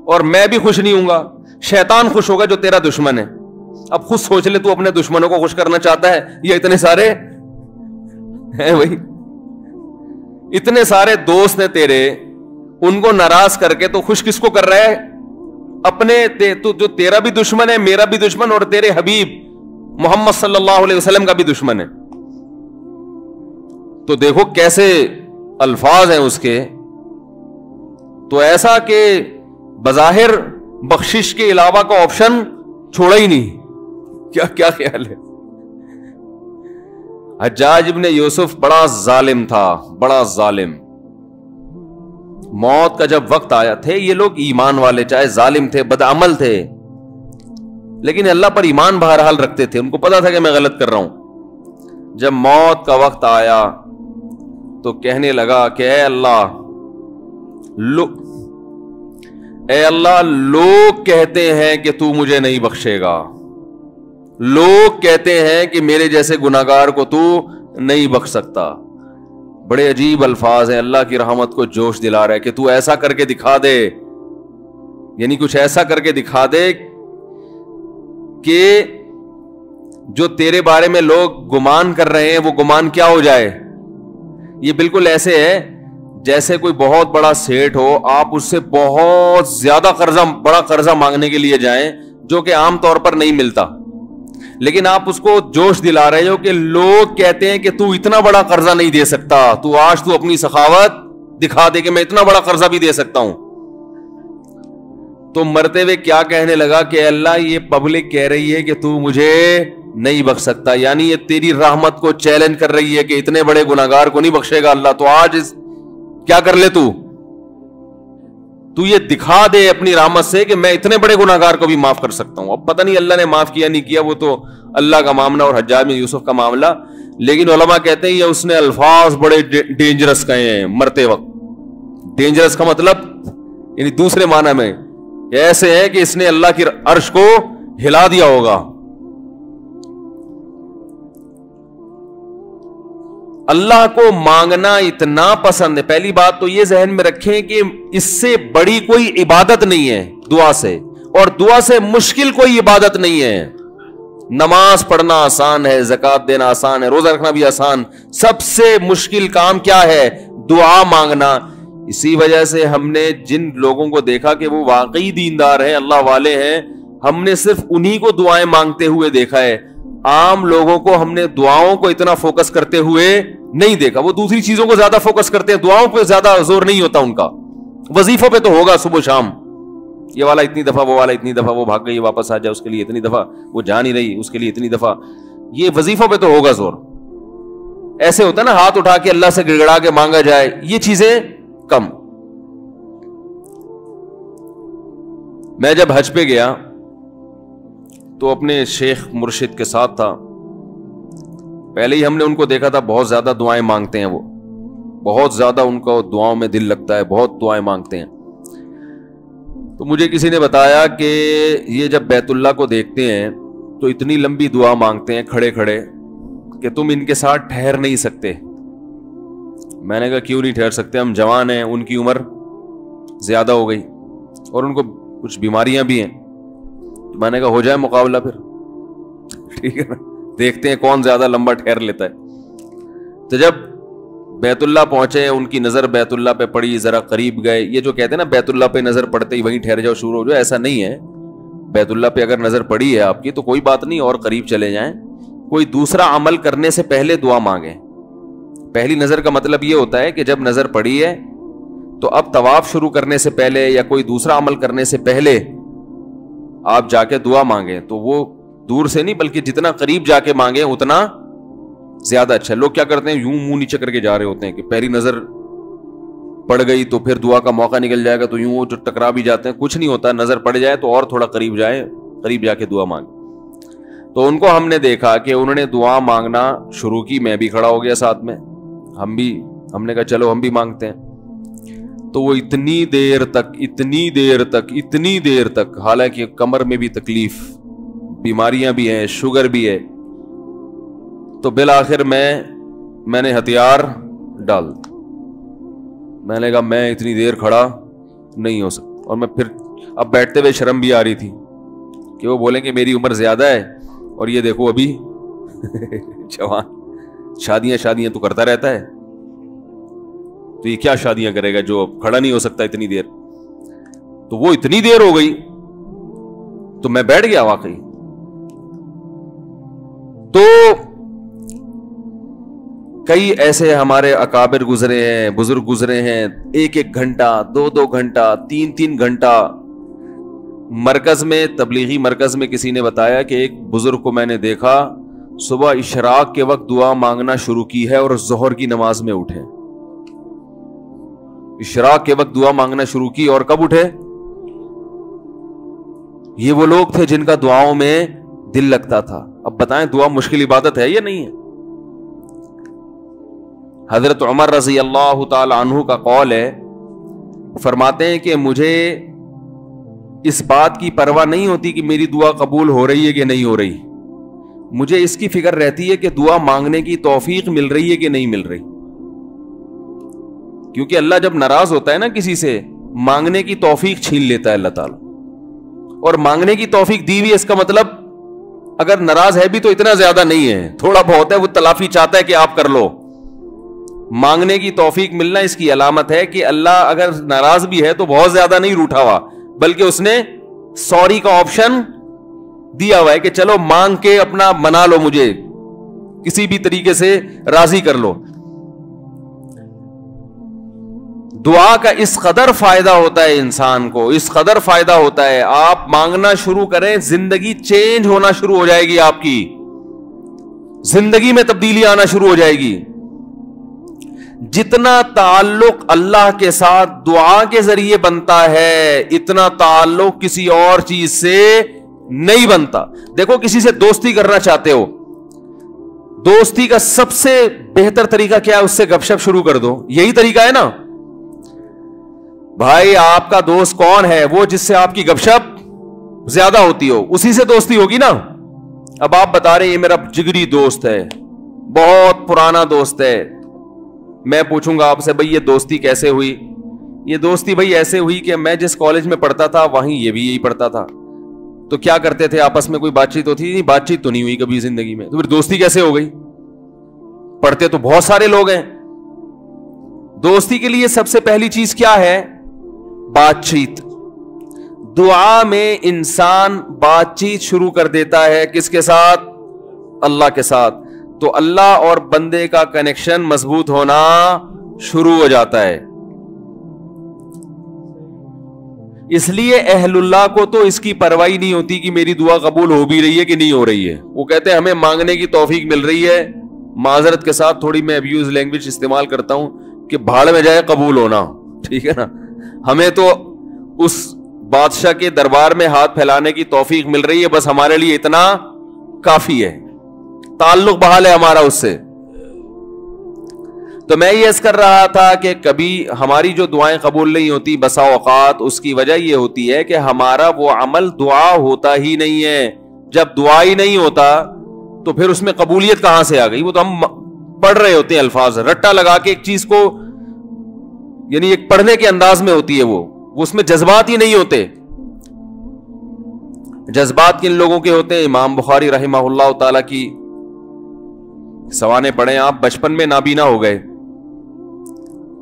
اور میں بھی خوش نہیں ہوں گا. شیطان خوش ہوگا جو تیرا دشمن ہے. اب خود سوچ لے, تو اپنے دشمنوں کو خوش کرنا چاہتا ہے یا اتنے سارے ہیں بھائی, اتنے سارے دوست ہیں تیرے, ان کو ناراض کر کے تو خوش کس کو کر رہا ہے, اپنے. تو جو تیرا بھی دشمن ہے, میرا بھی دشمن, اور تیرے حبیب محمد صلی اللہ علیہ وسلم کا بھی دشمن ہے. تو دیکھو کیسے الفاظ ہیں اس کے. تو ایسا کہ بظاہر بخشش کے علاوہ کا آپشن چھوڑا ہی نہیں. کیا خیال ہے. حجاج ابن یوسف بڑا ظالم تھا، بڑا ظالم. موت کا جب وقت آیا، تھے یہ لوگ ایمان والے، چاہے ظالم تھے، بدعمل تھے، لیکن اللہ پر ایمان بہرحال رکھتے تھے. ان کو پتا تھا کہ میں غلط کر رہا ہوں. جب موت کا وقت آیا تو کہنے لگا کہ اے اللہ لوگ کہتے ہیں کہ تو مجھے نہیں بخشے گا، لوگ کہتے ہیں کہ میرے جیسے گناہگار کو تو نہیں بخش سکتا. بڑے عجیب الفاظ ہیں، اللہ کی رحمت کو جوش دلا رہا ہے کہ تو ایسا کر کے دکھا دے، یعنی کچھ ایسا کر کے دکھا دے کہ جو تیرے بارے میں لوگ گمان کر رہے ہیں وہ گمان کیا ہو جائے. یہ بالکل ایسے ہے جیسے کوئی بہت بڑا سیٹ ہو، آپ اس سے بہت زیادہ بڑا قرضہ مانگنے کے لیے جائیں جو کہ عام طور پر نہیں ملتا، لیکن آپ اس کو جوش دلا رہے ہو کہ لوگ کہتے ہیں کہ تو اتنا بڑا قرضہ نہیں دے سکتا، تو آج تو اپنی سخاوت دکھا دے کہ میں اتنا بڑا قرضہ بھی دے سکتا ہوں. تو مرتے ہوئے کیا کہنے لگا کہ اللہ یہ پبلک کہہ رہی ہے کہ تو مجھے نہیں بخش سکتا، یعنی یہ تیری رحمت کو چیلنج کر رہی ہے کہ اتنے بڑے گناہگار کو نہیں بخشے گا اللہ، تو آج کیا کر لے تو یہ دکھا دے اپنی رحمت سے کہ میں اتنے بڑے گناہگار کو بھی معاف کر سکتا ہوں. اب پتہ نہیں اللہ نے معاف کیا نہیں کیا، وہ تو اللہ کا معاملہ اور حجاج بن یوسف کا معاملہ، لیکن علماء کہتے ہیں یہ اس نے الفاظ بڑے ڈینجرس کہے ہیں مرتے وقت. ڈینجرس کا مطلب یعنی دوسرے معنی میں ایسے ہے کہ اس نے اللہ کی عرش کو ہلا دیا ہوگا. اللہ کو مانگنا اتنا پسند ہے. پہلی بات تو یہ ذہن میں رکھیں کہ اس سے بڑی کوئی عبادت نہیں ہے دعا سے، اور دعا سے مشکل کوئی عبادت نہیں ہے. نماز پڑھنا آسان ہے، زکوٰۃ دینا آسان ہے، روزہ رکھنا بھی آسان. سب سے مشکل کام کیا ہے؟ دعا مانگنا. اسی وجہ سے ہم نے جن لوگوں کو دیکھا کہ وہ واقعی دیندار ہیں، اللہ والے ہیں، ہم نے صرف انہی کو دعائیں مانگتے ہوئے دیکھا ہے. عام لوگوں کو ہم نے دعاؤں کو اتنا فوکس کرتے ہوئے نہیں دیکھا. وہ دوسری چیزوں کو زیادہ فوکس کرتے ہیں، دعاؤں پہ زیادہ زور نہیں ہوتا ان کا. وظیفوں پہ تو ہوگا صبح شام، یہ والا اتنی دفعہ، وہ والا اتنی دفعہ، وہ بھاگ گئی واپس آ جائے اس کے لیے اتنی دفعہ، وہ جا نہیں رہی اس کے لیے اتنی دفعہ. یہ وظیفوں پہ تو ہوگا زور. ایسے ہوتا ہے نا ہاتھ اٹھا کے اللہ سے گڑگڑا کے مانگا جائے، یہ چیزیں کم. میں جب حج پہ گیا تو اپنے شیخ مرشد کے ساتھ تھا. پہلے ہی ہم نے ان کو دیکھا تھا بہت زیادہ دعائیں مانگتے ہیں، وہ بہت زیادہ ان کو دعاؤں میں دل لگتا ہے، بہت دعائیں مانگتے ہیں. تو مجھے کسی نے بتایا کہ یہ جب بیت اللہ کو دیکھتے ہیں تو اتنی لمبی دعا مانگتے ہیں کھڑے کھڑے کہ تم ان کے ساتھ ٹھہر نہیں سکتے. میں نے کہا کیوں نہیں ٹھہر سکتے؟ ہم جوان ہیں، ان کی عمر زیادہ ہو گئی اور ان کو کچھ بیماریاں بھی ہیں. میں نے کہا ہو جائے مقابلہ پھر، ٹھیک ہے نا، دیکھتے ہیں کون زیادہ لمبا ٹھہر لیتا ہے. تو جب بیت اللہ پہنچے، ان کی نظر بیت اللہ پہ پڑی، ذرا قریب گئے. یہ جو کہتے ہیں نا بیت اللہ پہ نظر پڑتے ہی وہیں ٹھہر جاؤ، شروع ہو جاؤ، ایسا نہیں ہے. بیت اللہ پہ اگر نظر پڑی ہے آپ کی تو کوئی بات نہیں، اور قریب چلے جائیں. کوئی دوسرا عمل کرنے سے پہلے دعا مانگیں. پہلی نظر کا مطلب یہ ہوتا ہے کہ جب نظر پڑی ہے تو اب طواف شروع کرنے سے پہلے یا کوئی دوسرا عمل کرنے سے پہلے آپ جا کے دعا مانگیں. تو وہ دور سے نہیں بلکہ جتنا قریب جا کے مانگیں اتنا زیادہ اچھا. لوگ کیا کرتے ہیں، یوں منہ نیچے کر کے جا رہے ہوتے ہیں کہ پہلی نظر پڑ گئی تو پھر دعا کا موقع نکل جائے گا، تو یوں وہ جو ٹکرا بھی جاتے ہیں. کچھ نہیں ہوتا، نظر پڑ جائے تو اور تھوڑا قریب جائے، قریب جا کے دعا مانگیں. تو ان کو ہم نے دیکھا کہ انہوں نے دعا مانگنا شروع کی. میں بھی کھڑا ہو گیا ساتھ میں، ہم نے کہا چلو ہم بھی مانگتے ہیں. تو وہ اتنی دیر تک حالانکہ کمر میں بھی تکلیف، بیماریاں بھی ہیں، شوگر بھی ہے. تو بالآخر میں نے ہتھیار ڈال. میں نے کہا میں اتنی دیر کھڑا نہیں ہو سکتا. اور میں پھر اب بیٹھتے ہوئے شرم بھی آ رہی تھی کہ وہ بولیں کہ میری عمر زیادہ ہے اور یہ دیکھو ابھی جوان، شادیاں تو کرتا رہتا ہے، تو یہ کیا شادیاں کرے گا جو کھڑا نہیں ہو سکتا اتنی دیر. تو وہ اتنی دیر ہو گئی تو میں بیٹھ گیا واقعی. تو کئی ایسے ہمارے اکابر گزرے ہیں، بزرگ گزرے ہیں، 1 گھنٹہ 2 گھنٹہ 3 گھنٹہ. مرکز میں، تبلیغی مرکز میں کسی نے بتایا کہ ایک بزرگ کو میں نے دیکھا صبح اشراق کے وقت دعا مانگنا شروع کی ہے اور ظہر کی نماز میں اٹھے. اشراق کے وقت دعا مانگنا شروع کی اور کب اٹھے؟ یہ وہ لوگ تھے جن کا دعاؤں میں دل لگتا تھا. اب بتائیں دعا مشکل عبادت ہے یا نہیں ہے؟ حضرت عمر رضی اللہ تعالی عنہ کا قول ہے، فرماتے ہیں کہ مجھے اس بات کی پرواہ نہیں ہوتی کہ میری دعا قبول ہو رہی ہے کہ نہیں ہو رہی، مجھے اس کی فکر رہتی ہے کہ دعا مانگنے کی توفیق مل رہی ہے کہ نہیں مل رہی. کیونکہ اللہ جب ناراض ہوتا ہے نا کسی سے، مانگنے کی توفیق چھین لیتا ہے اللہ تعالیٰ. اور مانگنے کی توفیق دی ہوئی، اس کا مطلب اگر ناراض ہے بھی تو اتنا زیادہ نہیں ہے، تھوڑا بہت ہے، وہ تلافی چاہتا ہے کہ آپ کر لو. مانگنے کی توفیق ملنا اس کی علامت ہے کہ اللہ اگر ناراض بھی ہے تو بہت زیادہ نہیں روٹھا ہوا، بلکہ اس نے سوری کا آپشن دیا ہوا ہے کہ چلو مانگ کے اپنا منا لو، مجھے کسی بھی طریقے سے راضی کر لو. دعا کا اس قدر فائدہ ہوتا ہے انسان کو، اس قدر فائدہ ہوتا ہے، آپ مانگنا شروع کریں زندگی چینج ہونا شروع ہو جائے گی، آپ کی زندگی میں تبدیلی آنا شروع ہو جائے گی. جتنا تعلق اللہ کے ساتھ دعا کے ذریعے بنتا ہے اتنا تعلق کسی اور چیز سے نہیں بنتا. دیکھو کسی سے دوستی کرنا چاہتے ہو، دوستی کا سب سے بہتر طریقہ کیا ہے؟ اس سے گپ شپ شروع کر دو، یہی طریقہ ہے نا. بھائی آپ کا دوست کون ہے؟ وہ جس سے آپ کی گپ شپ زیادہ ہوتی ہو، اسی سے دوستی ہوگی نا. اب آپ بتا رہے ہیں یہ میرا جگری دوست ہے، بہت پرانا دوست ہے. میں پوچھوں گا آپ سے بھائی یہ دوستی کیسے ہوئی؟ یہ دوستی بھائی ایسے ہوئی کہ میں جس کالج میں پڑھتا تھا وہیں یہ بھی یہی پڑھتا تھا. تو کیا کرتے تھے آپس میں؟ کوئی بات چیت ہوتی نہیں، بات چیت تو نہیں ہوئی کبھی زندگی میں، تو پھر دوستی کیسے ہو گئی؟ پڑھتے تو بہت سارے لوگ ہیں. دوستی کے لیے سب سے پہلی چیز کیا ہے؟ بات چیت. دعا میں انسان بات چیت شروع کر دیتا ہے کس کے ساتھ؟ اللہ کے ساتھ. تو اللہ اور بندے کا کنیکشن مضبوط ہونا شروع ہو جاتا ہے. اس لیے اہل اللہ کو تو اس کی پرواہ نہیں ہوتی کہ میری دعا قبول ہو بھی رہی ہے کہ نہیں ہو رہی ہے. وہ کہتے ہیں ہمیں مانگنے کی توفیق مل رہی ہے. معذرت کے ساتھ تھوڑی میں ابیوز لینگویج استعمال کرتا ہوں کہ بھاڑ میں جائے قبول ہونا، ٹھیک ہے نا. ہمیں تو اس بادشاہ کے دربار میں ہاتھ پھیلانے کی توفیق مل رہی ہے، بس ہمارے لیے اتنا کافی ہے، تعلق بحال ہے ہمارا اس سے. تو میں یہ عرض کر رہا تھا کہ کبھی ہماری جو دعائیں قبول نہیں ہوتی بسا اوقات اس کی وجہ یہ ہوتی ہے کہ ہمارا وہ عمل دعا ہوتا ہی نہیں ہے. جب دعا ہی نہیں ہوتا تو پھر اس میں قبولیت کہاں سے آ گئی؟ وہ تو ہم پڑھ رہے ہوتے ہیں الفاظ رٹا لگا کے ایک چیز کو، یعنی ایک پڑھنے کے انداز میں ہوتی ہے، وہ اس میں جذبات ہی نہیں ہوتے. جذبات کن لوگوں کے ہوتے ہیں؟ امام بخاری رحمہ اللہ تعالی کی سوانے پڑھیں آپ. بچپن میں نابینا ہو گئے،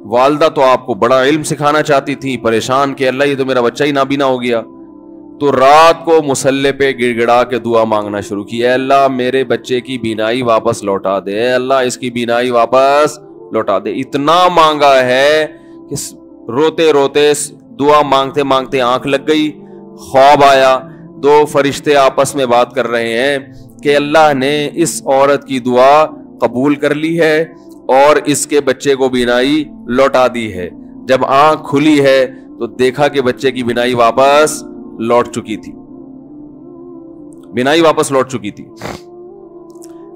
والدہ تو آپ کو بڑا علم سکھانا چاہتی تھی، پریشان کہ اللہ یہ تو میرا بچہ ہی نابینا ہو گیا. تو رات کو مصلے پہ گڑ گڑا کے دعا مانگنا شروع کی، اے اللہ میرے بچے کی بینائی واپس لوٹا دے، اے اللہ اس کی بینائی واپس لوٹا دے. اتنا مانگا ہے کہ روتے روتے دعا مانگتے مانگتے آنکھ لگ گئی، خواب آیا. دو فرشتے آپس میں بات کر رہے ہیں کہ اللہ نے اس عورت کی دعا قبول کر لی ہے اور اس کے بچے کو بینائی لوٹا دی ہے. جب آنکھ کھلی ہے تو دیکھا کہ بچے کی بینائی واپس لوٹ چکی تھی، بینائی واپس لوٹ چکی تھی.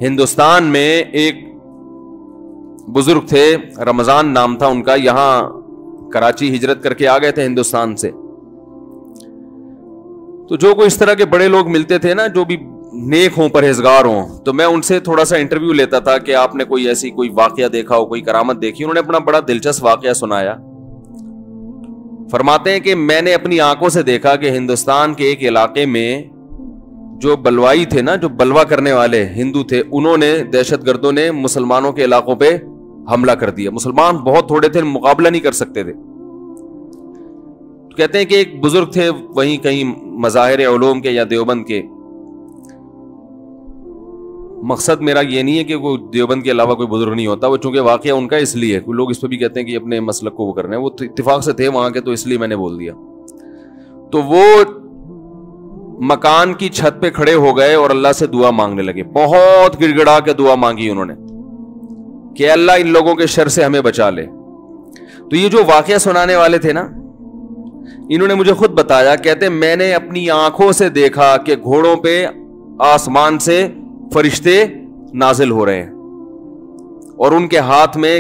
ہندوستان میں ایک بزرگ تھے، رمضان نام تھا ان کا، یہاں کراچی ہجرت کر کے آ گئے تھے ہندوستان سے. تو جو کوئی اس طرح کے بڑے لوگ ملتے تھے نا جو بھی نیک ہوں پرہیزگار ہوں، تو میں ان سے تھوڑا سا انٹرویو لیتا تھا کہ آپ نے کوئی ایسی کوئی واقعہ دیکھا ہو، کوئی کرامت دیکھی. انہوں نے اپنا بڑا دلچسپ واقعہ سنایا. فرماتے ہیں کہ میں نے اپنی آنکھوں سے دیکھا کہ ہندوستان کے ایک علاقے میں جو بلوائی تھے نا، جو بلوا کرنے والے ہندو تھے، انہوں نے، دہشت گردوں نے مسلمانوں کے علاقوں پہ حملہ کر دیا. مسلمان بہت تھوڑے تھے، مقابلہ نہیں کر سکتے تھے. کہتے ہیں کہ ایک بزرگ تھے وہیں کہیں مظاہر علوم کے یا دیوبند کے. مقصد میرا یہ نہیں ہے کہ کوئی دیوبند کے علاوہ کوئی بزرگ نہیں ہوتا، وہ چونکہ واقعہ ان کا اس لیے، کوئی لوگ اس پہ بھی کہتے ہیں کہ اپنے مسلک کو وہ کرنا ہے، وہ اتفاق سے تھے وہاں کے، تو اس لیے میں نے بول دیا. تو وہ مکان کی چھت پہ کھڑے ہو گئے اور اللہ سے دعا مانگنے لگے. بہت گڑ گڑا کے دعا مانگی انہوں نے کہ اللہ ان لوگوں کے شر سے ہمیں بچا لے. تو یہ جو واقعہ سنانے والے تھے نا, انہوں نے مجھے خود بتایا, کہتے میں نے اپنی آنکھوں سے دیکھا کہ گھوڑوں پہ آسمان سے فرشتے نازل ہو رہے ہیں اور ان کے ہاتھ میں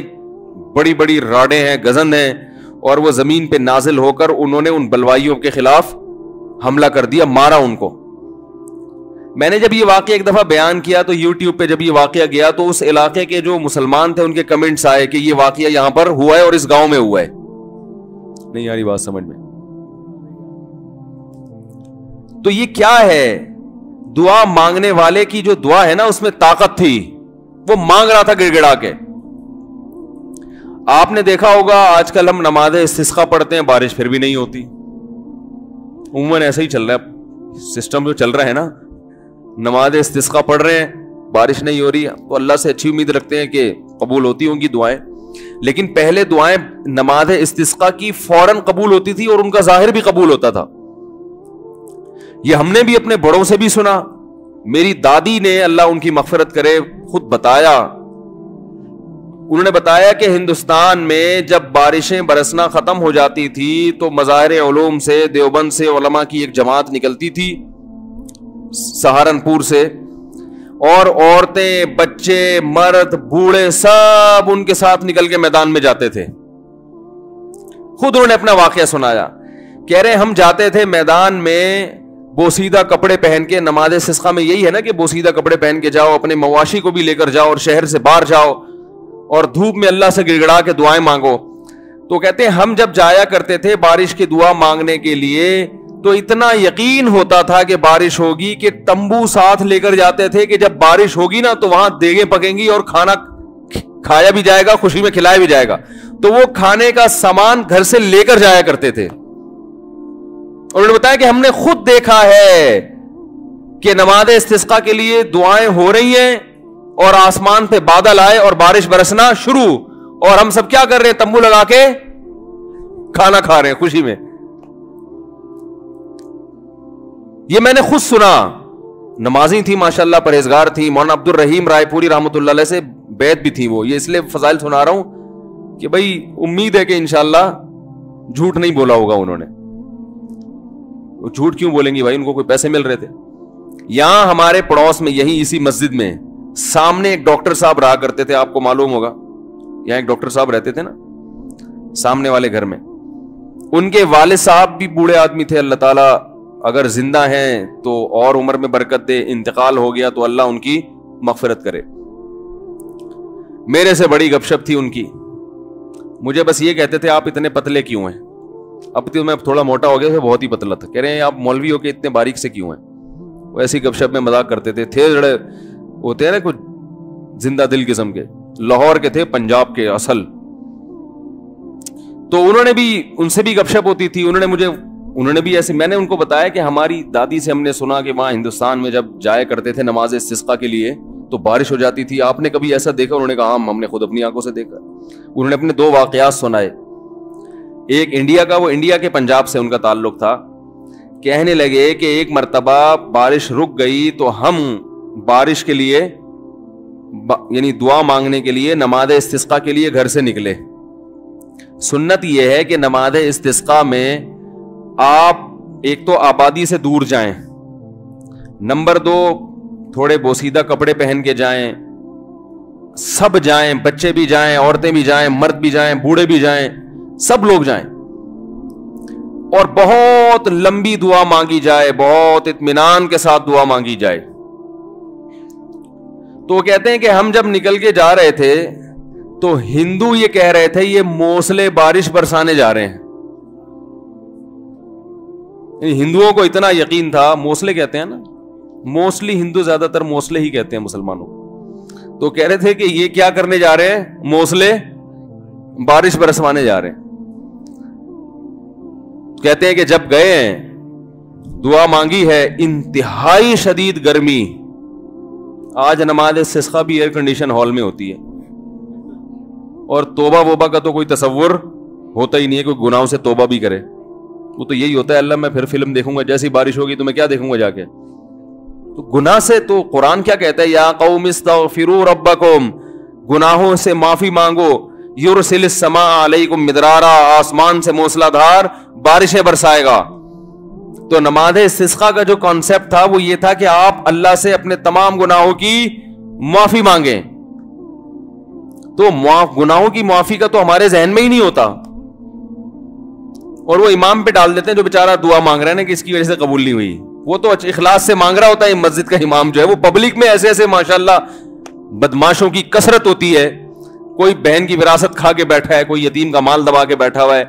بڑی بڑی راڈیں ہیں, گزن ہیں, اور وہ زمین پہ نازل ہو کر انہوں نے ان بلوائیوں کے خلاف حملہ کر دیا, مارا ان کو. میں نے جب یہ واقعہ ایک دفعہ بیان کیا تو یوٹیوب پہ جب یہ واقعہ گیا تو اس علاقے کے جو مسلمان تھے ان کے کمنٹس آئے کہ یہ واقعہ یہاں پر ہوا ہے اور اس گاؤں میں ہوا ہے. نہیں آ رہی بات سمجھ میں؟ تو یہ کیا ہے؟ دعا مانگنے والے کی جو دعا ہے نا اس میں طاقت تھی, وہ مانگ رہا تھا گڑ گڑا کے. آپ نے دیکھا ہوگا آج کل ہم نماز استسقا پڑھتے ہیں, بارش پھر بھی نہیں ہوتی. عموماً ایسا ہی چل رہا ہے سسٹم جو چل رہا ہے نا, نماز استسقا پڑھ رہے ہیں, بارش نہیں ہو رہی, تو اللہ سے اچھی امید رکھتے ہیں کہ قبول ہوتی ہوں گی دعائیں. لیکن پہلے دعائیں نماز استسقا کی فوراً قبول ہوتی تھی اور ان کا ظاہر بھی قبول ہوتا تھا. یہ ہم نے بھی اپنے بڑوں سے بھی سنا. میری دادی نے, اللہ ان کی مغفرت کرے, خود بتایا, انہوں نے بتایا کہ ہندوستان میں جب بارشیں برسنا ختم ہو جاتی تھی تو مظاہر علوم سے, دیوبند سے علماء کی ایک جماعت نکلتی تھی, سہارنپور سے, اور عورتیں, بچے, مرد, بوڑھے سب ان کے ساتھ نکل کے میدان میں جاتے تھے. خود انہوں نے اپنا واقعہ سنایا, کہہ رہے ہم جاتے تھے میدان میں بوسیدہ کپڑے پہن کے. نماز استسقا میں یہی ہے نا کہ بوسیدہ کپڑے پہن کے جاؤ, اپنے مواشی کو بھی لے کر جاؤ اور شہر سے باہر جاؤ اور دھوپ میں اللہ سے گڑ گڑا کے دعائیں مانگو. تو کہتے ہیں ہم جب جایا کرتے تھے بارش کی دعا مانگنے کے لیے تو اتنا یقین ہوتا تھا کہ بارش ہوگی کہ تمبو ساتھ لے کر جاتے تھے کہ جب بارش ہوگی نا تو وہاں دیگیں پکیں گی اور کھانا کھایا بھی جائے گا, خوشی میں کھلایا بھی جائے گا. تو وہ کھانے کا سامان گھر سے لے کر جایا کرتے تھے. انہوں نے بتایا کہ ہم نے خود دیکھا ہے کہ نماز استسقا کے لیے دعائیں ہو رہی ہیں اور آسمان پہ بادل آئے اور بارش برسنا شروع, اور ہم سب کیا کر رہے ہیں؟ تمبو لگا کے کھانا کھا رہے ہیں خوشی میں. یہ میں نے خود سنا. نمازی تھی ماشاءاللہ, پرہیزگار تھی. مولانا عبد الرحیم رائے پوری رحمۃ اللہ علیہ سے بیعت بھی تھی وہ. یہ اس لیے فضائل سنا رہا ہوں کہ بھائی امید ہے کہ انشاءاللہ جھوٹ نہیں بولا ہوگا انہوں نے. وہ جھوٹ کیوں بولیں گی بھائی, ان کو کوئی پیسے مل رہے تھے. یہاں ہمارے پڑوس میں یہی اسی مسجد میں سامنے ایک ڈاکٹر صاحب رہا کرتے تھے, آپ کو معلوم ہوگا. یہاں ایک ڈاکٹر صاحب رہتے تھے نا سامنے والے گھر میں. ان کے والد صاحب بھی بوڑھے آدمی تھے. اللہ تعالیٰ اگر زندہ ہیں تو اور عمر میں برکت دے, انتقال ہو گیا تو اللہ ان کی مغفرت کرے. میرے سے بڑی گپ شپ تھی ان کی. مجھے بس یہ کہتے تھے آپ اتنے پتلے کیوں ہیں؟ اب تو میں تھوڑا موٹا ہو گیا, بہت ہی پتلا تھا. کہہ رہے ہیں آپ مولوی ہو کے اتنے باریک سے کیوں ہیں؟ وہ ایسی گپ شپ میں مذاق کرتے تھے. تھے جڑے ہوتے ہیں نا کچھ زندہ دل قسم کے, لاہور کے تھے, پنجاب کے اصل. تو انہوں نے بھی, ان سے بھی گپ شپ ہوتی تھی. انہوں نے بھی ایسے, میں نے ان کو بتایا کہ ہماری دادی سے ہم نے سنا کہ وہاں ہندوستان میں جب جایا کرتے تھے نماز استسقا کے لیے تو بارش ہو جاتی تھی. آپ نے کبھی ایسا دیکھا؟ انہوں نے کہا ہم نے خود اپنی آنکھوں سے دیکھا. انہوں نے اپنے 2 واقعات سنائے. ایک انڈیا کا, وہ انڈیا کے پنجاب سے ان کا تعلق تھا. کہنے لگے کہ ایک مرتبہ بارش رک گئی تو ہم بارش کے لیے یعنی دعا مانگنے کے لیے نماز استسقا کے لیے گھر سے نکلے. سنت یہ ہے کہ نماز استسقا میں آپ ایک تو آبادی سے دور جائیں, نمبر 2 تھوڑے بوسیدہ کپڑے پہن کے جائیں, سب جائیں, بچے بھی جائیں, عورتیں بھی جائیں, مرد بھی جائیں, بوڑھے بھی جائیں, سب لوگ جائیں, اور بہت لمبی دعا مانگی جائے, بہت اطمینان کے ساتھ دعا مانگی جائے. تو وہ کہتے ہیں کہ ہم جب نکل کے جا رہے تھے تو ہندو یہ کہہ رہے تھے یہ موسلے بارش برسانے جا رہے ہیں. ہندوؤں کو اتنا یقین تھا, موسلے کہتے ہیں نا, موسٹلی ہندو زیادہ تر موسلے ہی کہتے ہیں مسلمانوں. تو کہہ رہے تھے کہ یہ کیا کرنے جا رہے ہیں؟ موسلے بارش برسوانے جا رہے ہیں. کہتے ہیں کہ جب گئے ہیں دعا مانگی ہے, انتہائی شدید گرمی. آج نماز استسقا بھی ایئر کنڈیشن ہال میں ہوتی ہے, اور توبہ ووبہ کا تو کوئی تصور ہوتا ہی نہیں ہے, کوئی گناہوں سے توبہ بھی کرے, وہ تو یہی ہوتا ہے, اللہ میں پھر فلم دیکھوں گا, جیسی بارش ہوگی تو میں کیا دیکھوں گا جا کے. تو گناہ سے تو قرآن کیا کہتا ہے, یا قوم استغفروا ربکم, گناہوں سے معافی مانگو, یرسل السماء علیکم مدرارا, آسمان سے موسلا دھار بارشیں برسائے گا. تو نماز استسقاء کا جو کانسیپٹ تھا وہ یہ تھا کہ آپ اللہ سے اپنے تمام گناہوں کی معافی مانگیں. تو گناہوں کی معافی کا تو ہمارے ذہن میں ہی نہیں ہوتا, اور وہ امام پہ ڈال دیتے ہیں جو بیچارہ دعا مانگ رہے ہیں کہ اس کی وجہ سے قبول نہیں ہوئی. وہ تو اخلاص سے مانگ رہا ہوتا ہے. مسجد کا امام جو ہے وہ پبلک میں ایسے ایسے ماشاءاللہ بدماشوں کی کثرت ہوتی ہے, کوئی بہن کی وراثت کھا کے بیٹھا ہے, کوئی یتیم کا مال دبا کے بیٹھا ہوا ہے.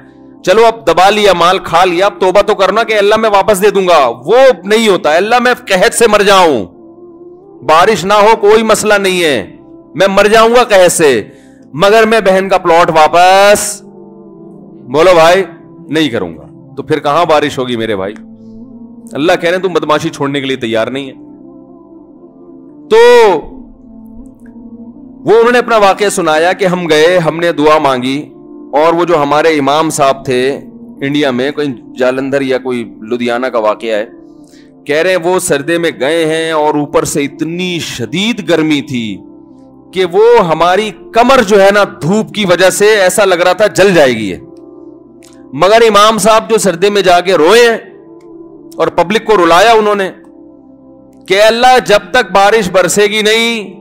چلو اب دبا لیا, مال کھا لیا, اب توبہ تو کرنا کہ اللہ میں واپس دے دوں گا. وہ نہیں ہوتا, اللہ میں قحط سے مر جاؤں, بارش نہ ہو کوئی مسئلہ نہیں ہے, میں مر جاؤں گا قحط سے, مگر میں بہن کا پلاٹ واپس, بولو بھائی, نہیں کروں گا. تو پھر کہاں بارش ہوگی میرے بھائی؟ اللہ کہہ رہے ہیں تم بدماشی چھوڑنے کے لیے تیار نہیں ہے. تو وہ انہوں نے اپنا واقعہ سنایا کہ ہم گئے, ہم نے دعا مانگی, اور وہ جو ہمارے امام صاحب تھے انڈیا میں, کوئی جالندھر یا کوئی لدھیانہ کا واقعہ ہے, کہہ رہے ہیں وہ سردے میں گئے ہیں اور اوپر سے اتنی شدید گرمی تھی کہ وہ ہماری کمر جو ہے نا دھوپ کی وجہ سے ایسا لگ رہا تھا جل جائے گی. مگر امام صاحب جو سردے میں جا کے روئے ہیں اور پبلک کو رلایا انہوں نے کہ اللہ جب تک بارش برسے گی نہیں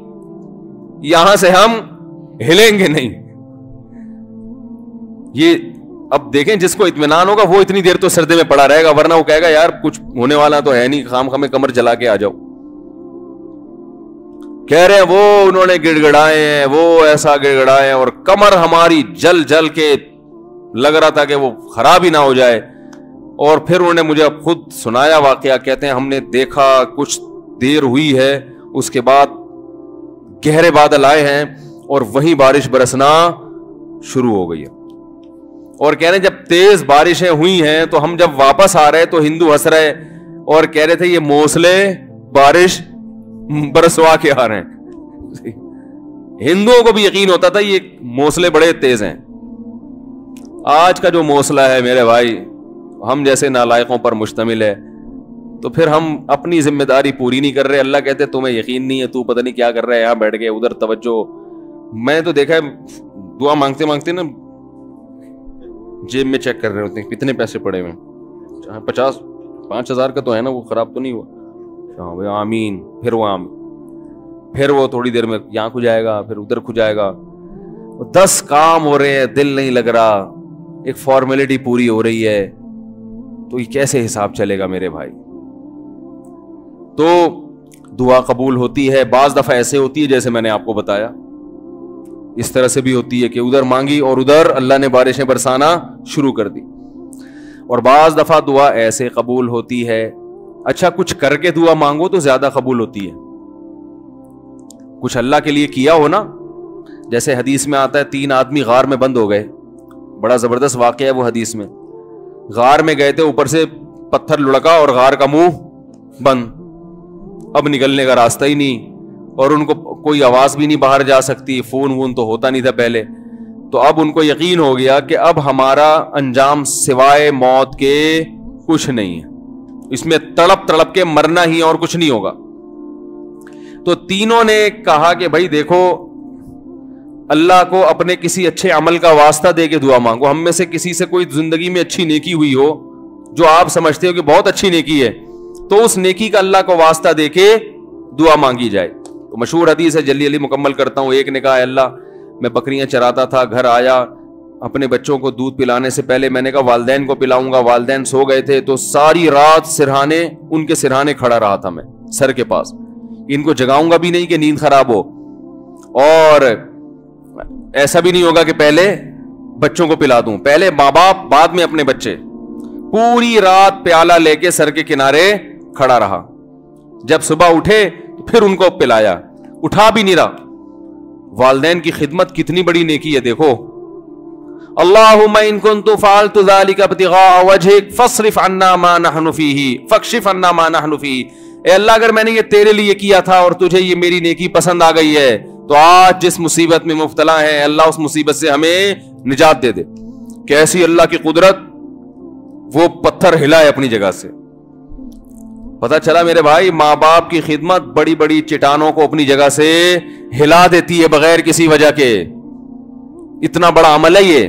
یہاں سے ہم ہلیں گے نہیں. یہ اب دیکھیں جس کو اطمینان ہوگا وہ اتنی دیر تو سردے میں پڑا رہے گا, ورنہ وہ کہے گا یار کچھ ہونے والا تو ہے نہیں, خام خامے کمر جلا کے آ جاؤ. کہہ رہے ہیں وہ انہوں نے گڑ گڑائے ہیں, وہ ایسا گڑ گڑائے ہیں, اور کمر ہماری جل جل کے لگ رہا تھا کہ وہ خراب ہی نہ ہو جائے. اور پھر انہوں نے مجھے خود سنایا واقعہ, کہتے ہیں ہم نے دیکھا کچھ دیر ہوئی ہے, اس کے بعد گہرے بادل آئے ہیں اور وہیں بارش برسنا شروع ہو گئی ہے. اور کہہ رہے ہیں جب تیز بارشیں ہوئی ہیں تو ہم جب واپس آ رہے تو ہندو ہنس رہے اور کہہ رہے تھے یہ موسلے بارش برسوا کے آ رہے ہیں. ہندوؤں کو بھی یقین ہوتا تھا یہ موسلے بڑے تیز ہیں. آج کا جو موسلا ہے میرے بھائی ہم جیسے نالائقوں پر مشتمل ہے, تو پھر ہم اپنی ذمہ داری پوری نہیں کر رہے. اللہ کہتے تمہیں یقین نہیں ہے, تو پتہ نہیں کیا کر رہا ہے, یہاں بیٹھ کے ادھر توجہ. میں تو دیکھا ہے دعا مانگتے مانگتے نا جیب میں چیک کر رہے ہوتے ہیں کتنے پیسے پڑے ہوئے, 5,000 کا تو ہے نا, وہ خراب تو نہیں ہوا, ہاں بھائی آمین, پھر وہ آمین, پھر وہ تھوڑی دیر میں یہاں کھجائے گا, پھر ادھر کھجائے گا, 10 کام ہو رہے ہیں, دل نہیں لگ رہا, ایک فارمیلٹی پوری ہو رہی ہے, تو یہ کیسے حساب چلے گا میرے بھائی؟ تو دعا قبول ہوتی ہے, بعض دفعہ ایسے ہوتی ہے جیسے میں نے آپ کو بتایا, اس طرح سے بھی ہوتی ہے کہ ادھر مانگی اور ادھر اللہ نے بارشیں برسانا شروع کر دی. اور بعض دفعہ دعا ایسے قبول ہوتی ہے, اچھا کچھ کر کے دعا مانگو تو زیادہ قبول ہوتی ہے. کچھ اللہ کے لیے کیا ہو نا, جیسے حدیث میں آتا ہے 3 آدمی غار میں بند ہو گئے, بڑا زبردست واقعہ ہے وہ حدیث میں. غار میں گئے تھے, اوپر سے پتھر لڑکا اور غار کا منہ بند, اب نکلنے کا راستہ ہی نہیں, اور ان کو کوئی آواز بھی نہیں باہر جا سکتی, فون وون تو ہوتا نہیں تھا پہلے. تو اب ان کو یقین ہو گیا کہ اب ہمارا انجام سوائے موت کے کچھ نہیں ہے, اس میں تڑپ تڑپ کے مرنا ہی اور کچھ نہیں ہوگا. تو تینوں نے کہا کہ بھائی دیکھو اللہ کو اپنے کسی اچھے عمل کا واسطہ دے کے دعا مانگو. ہم میں سے کسی سے کوئی زندگی میں اچھی نیکی ہوئی ہو جو آپ سمجھتے ہو کہ بہت اچھی نیکی ہے, تو اس نیکی کا اللہ کو واسطہ دے کے دعا مانگی جائے. تو مشہور حدیث ہے, جلدی مکمل کرتا ہوں. ایک نے کہا اللہ میں بکریاں چراتا تھا, گھر آیا, اپنے بچوں کو دودھ پلانے سے پہلے میں نے کہا والدین کو پلاؤں گا, والدین سو گئے تھے, تو ساری رات سرہانے ان کے سرہانے کھڑا رہا تھا میں سر کے پاس, ان کو جگاؤں گا بھی نہیں کہ نیند خراب ہو, اور ایسا بھی نہیں ہوگا کہ پہلے بچوں کو پلا دوں, پہلے ماں باپ بعد میں اپنے بچے. پوری رات پیالہ لے کے سر کے کنارے کھڑا رہا, جب صبح اٹھے تو پھر ان کو پلایا, اٹھا بھی نہیں رہا. والدین کی خدمت کتنی بڑی نیکی ہے دیکھو. اللہم ان کنت فعلت ذلک ابتغاء وجہک فاصرف عنا ما نحن فیہ فاکشف عنا ما نحن فیہ. اے اللہ اگر میں نے یہ تیرے لیے کیا تھا اور تجھے یہ میری نیکی پسند آ گئی ہے, تو آج جس مصیبت میں مبتلا ہے اللہ اس مصیبت سے ہمیں نجات دے دے. کیسی اللہ کی قدرت, وہ پتھر ہلائے اپنی جگہ سے. پتا چلا میرے بھائی ماں باپ کی خدمت بڑی بڑی چٹانوں کو اپنی جگہ سے ہلا دیتی ہے بغیر کسی وجہ کے. اتنا بڑا عمل ہے یہ.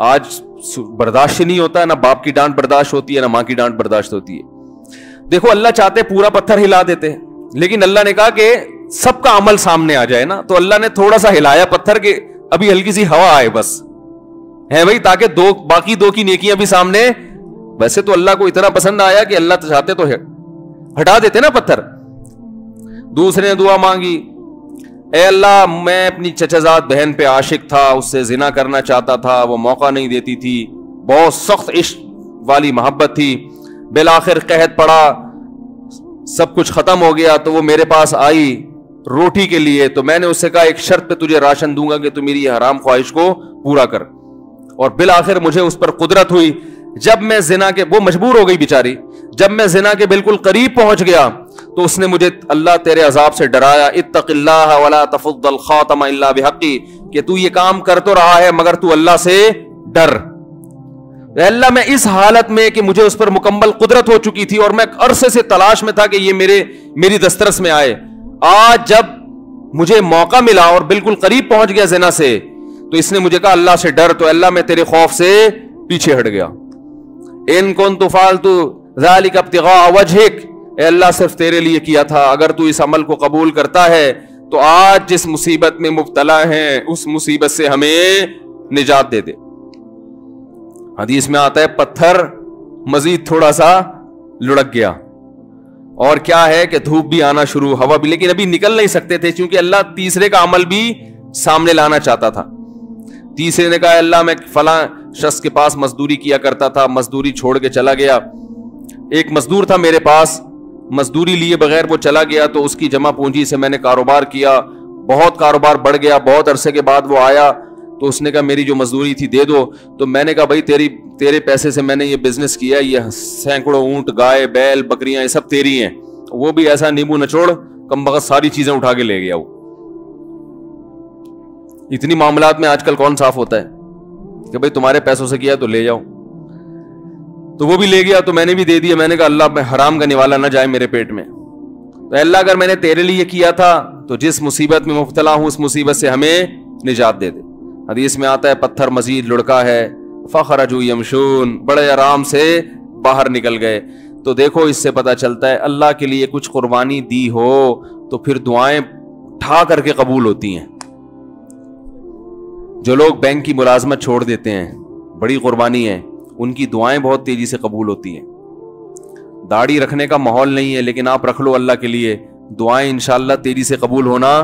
آج برداشت نہیں ہوتا ہے, نہ باپ کی ڈانٹ برداشت ہوتی ہے نہ ماں کی ڈانٹ برداشت ہوتی ہے. دیکھو اللہ چاہتے پورا پتھر ہلا دیتے, لیکن اللہ نے کہا کہ سب کا عمل سامنے آ جائے نا, تو اللہ نے تھوڑا سا ہلایا پتھر کے ابھی ہلکی سی ہوا آئے بس ہے بھائی, تاکہ باقی دو کی نیکیاں بھی سامنے. ویسے تو اللہ کو اتنا پسند آیا کہ اللہ چاہتے تو ہٹا دیتے نا پتھر. دوسرے نے دعا مانگی, اے اللہ میں اپنی چچازاد بہن پہ عاشق تھا, اس سے زنا کرنا چاہتا تھا, وہ موقع نہیں دیتی تھی, بہت سخت عشق والی محبت تھی, بالآخر قحط پڑا, سب کچھ ختم ہو گیا, تو وہ میرے پاس آئی روٹی کے لیے, تو میں نے اس سے کہا ایک شرط پہ تجھے راشن دوں گا کہ تو میری یہ حرام خواہش کو پورا کر. اور بالآخر مجھے اس پر قدرت ہوئی. جب میں زنا کے, وہ مجبور ہو گئی بیچاری, جب میں زنا کے بالکل قریب پہنچ گیا تو اس نے مجھے اللہ تیرے عذاب سے ڈرایا, اتق اللہ ولا تفض الخاتم الا بحقی, کہ تو یہ کام کر تو رہا ہے مگر تو اللہ سے ڈر. اللہ میں اس حالت میں کہ مجھے اس پر مکمل قدرت ہو چکی تھی اور میں عرصے سے تلاش میں تھا کہ یہ میری دسترس میں آئے, آج جب مجھے موقع ملا اور بالکل قریب پہنچ گیا زنا سے, تو اس نے مجھے کہا اللہ سے ڈر, تو اللہ میں تیرے خوف سے پیچھے ہٹ گیا. ان کنت فعلت ذلک ابتغاء وجہک, اے اللہ صرف تیرے لیے کیا تھا, اگر تو اس عمل کو قبول کرتا ہے تو آج جس مصیبت میں مبتلا ہیں اس مصیبت سے ہمیں نجات دے دے. حدیث میں آتا ہے پتھر مزید تھوڑا سا لڑک گیا, اور کیا ہے کہ دھوپ بھی آنا شروع, ہوا بھی, لیکن ابھی نکل نہیں سکتے تھے کیونکہ اللہ تیسرے کا عمل بھی سامنے لانا چاہتا تھا. تیسرے نے کہا اللہ میں فلاں شخص کے پاس مزدوری کیا کرتا تھا, مزدوری چھوڑ کے چلا گیا, ایک مزدور تھا میرے پاس, مزدوری لیے بغیر وہ چلا گیا, تو اس کی جمع پونجی سے میں نے کاروبار کیا, بہت کاروبار بڑھ گیا, بہت عرصے کے بعد وہ آیا تو اس نے کہا میری جو مزدوری تھی دے دو. تو میں نے کہا بھائی تیرے پیسے سے میں نے یہ بزنس کیا, یہ سینکڑوں اونٹ, گائے, بیل, بکریاں, یہ سب تیری ہیں. وہ بھی ایسا نیبو نچوڑ کم بخت ساری چیزیں اٹھا کے لے گیا. وہ اتنی معاملات میں آج کل کون صاف ہوتا ہے کہ بھائی تمہارے پیسوں سے کیا تو لے جاؤ. تو وہ بھی لے گیا, تو میں نے بھی دے دیا. میں نے کہا اللہ میں حرام کا نوالا نہ جائے میرے پیٹ میں, تو اللہ اگر میں نے تیرے لیے کیا تھا تو جس مصیبت میں مبتلا ہوں اس مصیبت سے ہمیں نجات دے دے. حدیث میں آتا ہے پتھر مزید لڑکا ہے, فخرجوا یمشون, بڑے آرام سے باہر نکل گئے. تو دیکھو اس سے پتہ چلتا ہے اللہ کے لیے کچھ قربانی دی ہو تو پھر دعائیں ٹھا کر کے قبول ہوتی ہیں. جو لوگ بینک کی ملازمت چھوڑ دیتے ہیں, بڑی قربانی ہے, ان کی دعائیں بہت تیزی سے قبول ہوتی ہیں. داڑھی رکھنے کا ماحول نہیں ہے لیکن آپ رکھ لو اللہ کے لیے, دعائیں انشاءاللہ تیزی سے قبول ہونا.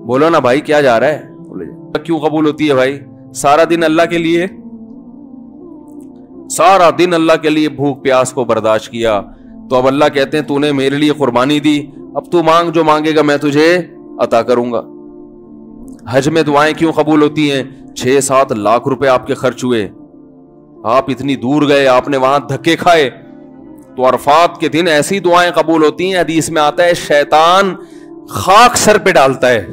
بولو نا بھائی کیا جا رہا ہے, کیوں قبول ہوتی ہے بھائی؟ سارا دن اللہ کے لیے, سارا دن اللہ کے لیے بھوک پیاس کو برداشت کیا, تو اب اللہ کہتے ہیں تو نے میرے لیے قربانی دی, اب تو مانگ, جو مانگے گا میں تجھے عطا کروں گا. حج میں دعائیں کیوں قبول ہوتی ہیں؟ 6-7 لاکھ روپے آپ کے خرچ ہوئے, آپ اتنی دور گئے, آپ نے وہاں دھکے کھائے, تو عرفات کے دن ایسی دعائیں قبول ہوتی ہیں. حدیث میں آتا ہے شیطان خاک سر پہ ڈالتا ہے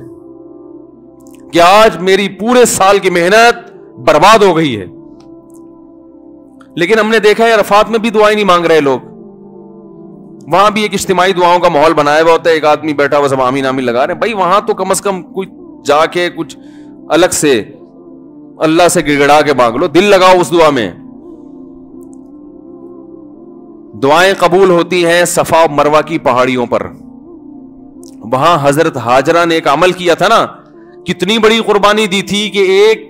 کہ آج میری پورے سال کی محنت برباد ہو گئی ہے. لیکن ہم نے دیکھا ہے عرفات میں بھی دعائیں نہیں مانگ رہے لوگ. وہاں بھی ایک اجتماعی دعاؤں کا ماحول بنایا ہوا ہوتا ہے, ایک آدمی بیٹھا ہوا سب آمین آمین لگا رہے ہیں. بھائی وہاں تو کم از کم کوئی جا کے کچھ الگ سے اللہ سے گڑگڑا کے مانگ لو, دل لگاؤ اس دعا میں. دعائیں قبول ہوتی ہیں صفا مروہ کی پہاڑیوں پر. وہاں حضرت ہاجرہ نے ایک عمل کیا تھا نا, کتنی بڑی قربانی دی تھی کہ ایک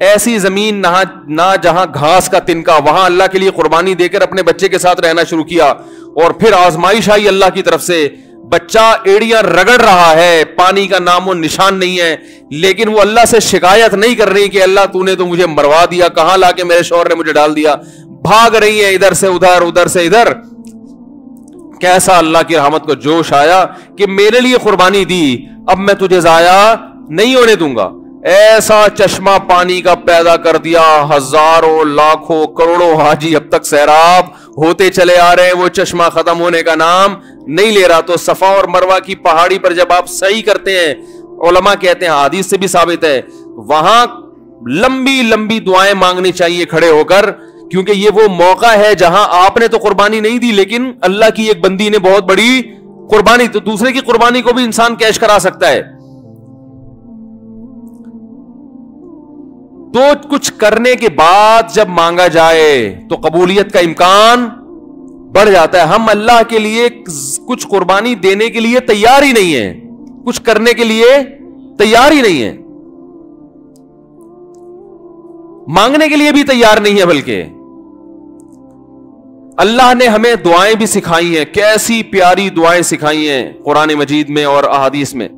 ایسی زمین نہ جہاں گھاس کا تنکا, وہاں اللہ کے لیے قربانی دے کر اپنے بچے کے ساتھ رہنا شروع کیا. اور پھر آزمائش آئی اللہ کی طرف سے, بچہ ایڑیاں رگڑ رہا ہے, پانی کا نام و نشان نہیں ہے, لیکن وہ اللہ سے شکایت نہیں کر رہی کہ اللہ تو نے تو مجھے مروا دیا, کہاں لا کے میرے شوہر نے مجھے ڈال دیا. بھاگ رہی ہے ادھر سے ادھر, ادھر سے ادھر. کیسا اللہ کی رحمت کو جوش آیا کہ میرے لیے قربانی دی, اب میں تجھے ضائع نہیں ہونے دوں گا. ایسا چشمہ پانی کا پیدا کر دیا, ہزاروں لاکھوں کروڑوں حاجی اب تک سیراب ہوتے چلے آ رہے ہیں, وہ چشمہ ختم ہونے کا نام نہیں لے رہا. تو صفا اور مروہ کی پہاڑی پر جب آپ صحیح کرتے ہیں, علماء کہتے ہیں حدیث سے بھی ثابت ہے, وہاں لمبی لمبی دعائیں مانگنی چاہیے کھڑے ہو کر, کیونکہ یہ وہ موقع ہے جہاں آپ نے تو قربانی نہیں دی, لیکن اللہ کی ایک بندی نے بہت بڑی قربانی, تو دوسرے کی قربانی کو بھی انسان کیش کرا سکتا ہے. تو کچھ کرنے کے بعد جب مانگا جائے تو قبولیت کا امکان بڑھ جاتا ہے. ہم اللہ کے لیے کچھ قربانی دینے کے لیے تیار ہی نہیں ہے, کچھ کرنے کے لیے تیار ہی نہیں ہے, مانگنے کے لیے بھی تیار نہیں ہے. بلکہ اللہ نے ہمیں دعائیں بھی سکھائی ہیں, کیسی پیاری دعائیں سکھائی ہیں قرآن مجید میں اور احادیث میں.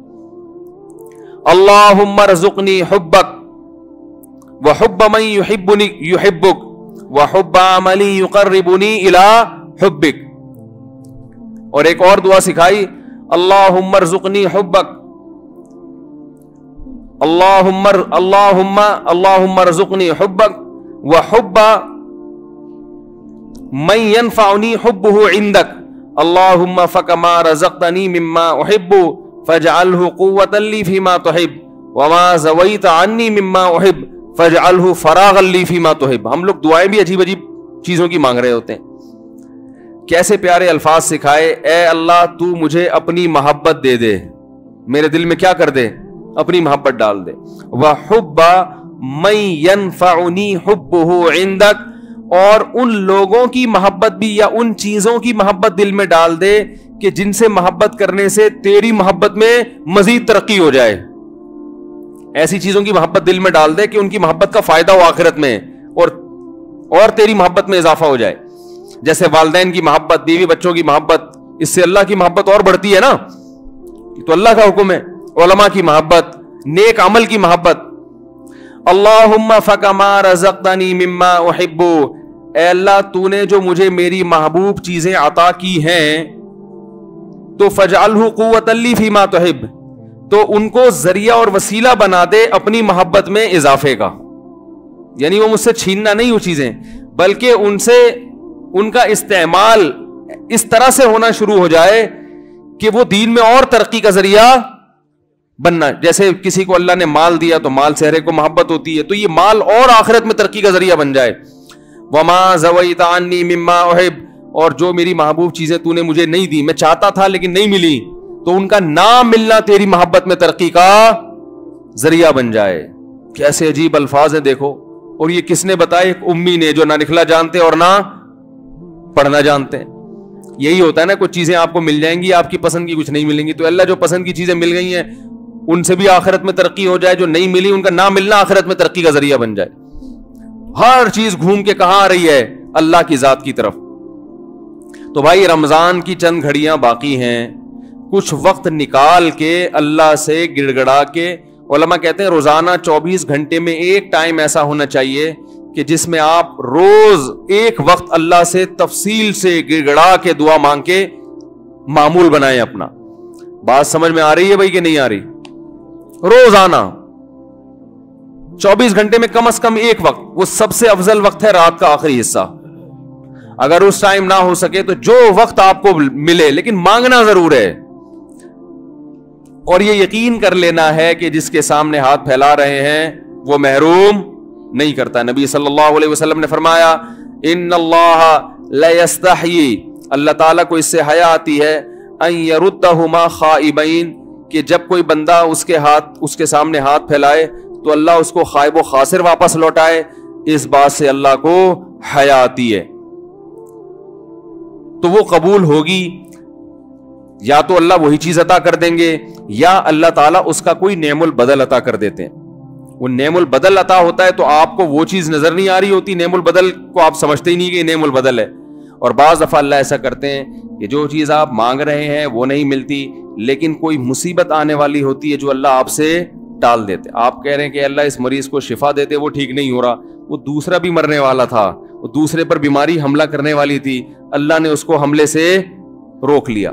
اللہم ارزقنی حبک وحب من یحبک وحب عمل یقربنی الی حبک. اور ایک اور دعا سکھائی, اللہم ارزقنی حبک, اللہم ارزقنی حبک وحب من ينفعنی حبہ عندک, اللہم فکما رزقتنی مما احب فاجعلہ قوة لی فیما تحب وما زویت عنی مما احب فاجعلہ فراغا لی فیما تحب. ہم لوگ دعائیں بھی عجیب عجیب چیزوں کی مانگ رہے ہوتے ہیں. کیسے پیارے الفاظ سکھائے, اے اللہ تو مجھے اپنی محبت دے دے, میرے دل میں کیا کر دے, اپنی محبت ڈال دے. وحب من ينفعنی حبہ عندک, اور ان لوگوں کی محبت بھی یا ان چیزوں کی محبت دل میں ڈال دے کہ جن سے محبت کرنے سے تیری محبت میں مزید ترقی ہو جائے. ایسی چیزوں کی محبت دل میں ڈال دے کہ ان کی محبت کا فائدہ ہو آخرت میں, اور تیری محبت میں اضافہ ہو جائے. جیسے والدین کی محبت, بیوی بچوں کی محبت, اس سے اللہ کی محبت اور بڑھتی ہے نا, تو اللہ کا حکم ہے. علماء کی محبت, نیک عمل کی محبت. اللہم فکما رزقتنی مما احب, اے اللہ تو نے جو مجھے میری محبوب چیزیں عطا کی ہیں تو فاجعلہ قوۃ لی فیما تحب, تو ان کو ذریعہ اور وسیلہ بنا دے اپنی محبت میں اضافے کا. یعنی وہ مجھ سے چھیننا نہیں وہ چیزیں, بلکہ ان کا استعمال اس طرح سے ہونا شروع ہو جائے کہ وہ دین میں اور ترقی کا ذریعہ بننا. جیسے کسی کو اللہ نے مال دیا تو مال سے ہر ایک کو محبت ہوتی ہے, تو یہ مال اور آخرت میں ترقی کا ذریعہ بن جائے. وما زویت عنی مما احب, اور جو میری محبوب چیزیں تو نے مجھے نہیں دی, میں چاہتا تھا لیکن نہیں ملی, تو ان کا نہ ملنا تیری محبت میں ترقی کا ذریعہ بن جائے. کیسے عجیب الفاظ ہیں دیکھو. اور یہ کس نے بتایا, ایک امی نے جو نہ لکھنا جانتے اور نہ پڑھنا جانتے ہیں. یہی ہوتا ہے نا, کچھ چیزیں آپ کو مل جائیں گی, آپ کی پسند کی کچھ نہیں ملیں گی, تو اللہ جو پسند کی چیزیں مل گئی ہیں ان سے بھی آخرت میں ترقی ہو جائے, جو نہیں ملی ان کا نہ ملنا آخرت میں ترقی کا ذریعہ بن جائے. ہر چیز گھوم کے کہاں آ رہی ہے, اللہ کی ذات کی طرف. تو بھائی رمضان کی چند گھڑیاں باقی ہیں, کچھ وقت نکال کے اللہ سے گڑ گڑا کے, علماء کہتے ہیں روزانہ 24 گھنٹے میں ایک ٹائم ایسا ہونا چاہیے کہ جس میں آپ روز ایک وقت اللہ سے تفصیل سے گڑ گڑا کے دعا مانگ کے معمول بنائیں اپنا. بات سمجھ میں آ رہی ہے بھائی کہ نہیں آ رہی؟ روزانہ 24 گھنٹے میں کم از کم ایک وقت, وہ سب سے افضل وقت ہے رات کا آخری حصہ. اگر اس ٹائم نہ ہو سکے تو جو وقت آپ کو ملے, لیکن مانگنا ضرور ہے. اور یہ یقین کر لینا ہے کہ جس کے سامنے ہاتھ پھیلا رہے ہیں وہ محروم نہیں کرتا. نبی صلی اللہ علیہ وسلم نے فرمایا, ان اللہ لا یستحیی, اللہ تعالیٰ کو اس سے حیا آتی ہے, ان یردہما خائبین, کہ جب کوئی بندہ اس کے سامنے ہاتھ پھیلائے تو اللہ اس کو خائب و خاسر واپس لوٹائے. اس بات سے اللہ کو حیا آتی ہے. تو وہ قبول ہوگی, یا تو اللہ وہی چیز عطا کر دیں گے, یا اللہ تعالیٰ اس کا کوئی نعم البدل عطا کر دیتے ہیں. وہ نعم البدل عطا ہوتا ہے تو آپ کو وہ چیز نظر نہیں آ رہی ہوتی, نعم البدل کو آپ سمجھتے ہی نہیں کہ نعم البدل ہے. اور بعض دفعہ اللہ ایسا کرتے ہیں کہ جو چیز آپ مانگ رہے ہیں وہ نہیں ملتی, لیکن کوئی مصیبت آنے والی ہوتی ہے جو اللہ آپ سے ٹال دیتے. آپ کہہ رہے ہیں کہ اللہ اس مریض کو شفا دیتے, وہ ٹھیک نہیں ہو رہا, وہ دوسرا بھی مرنے والا تھا, وہ دوسرے پر بیماری حملہ کرنے والی تھی, اللہ نے اس کو حملے سے روک لیا.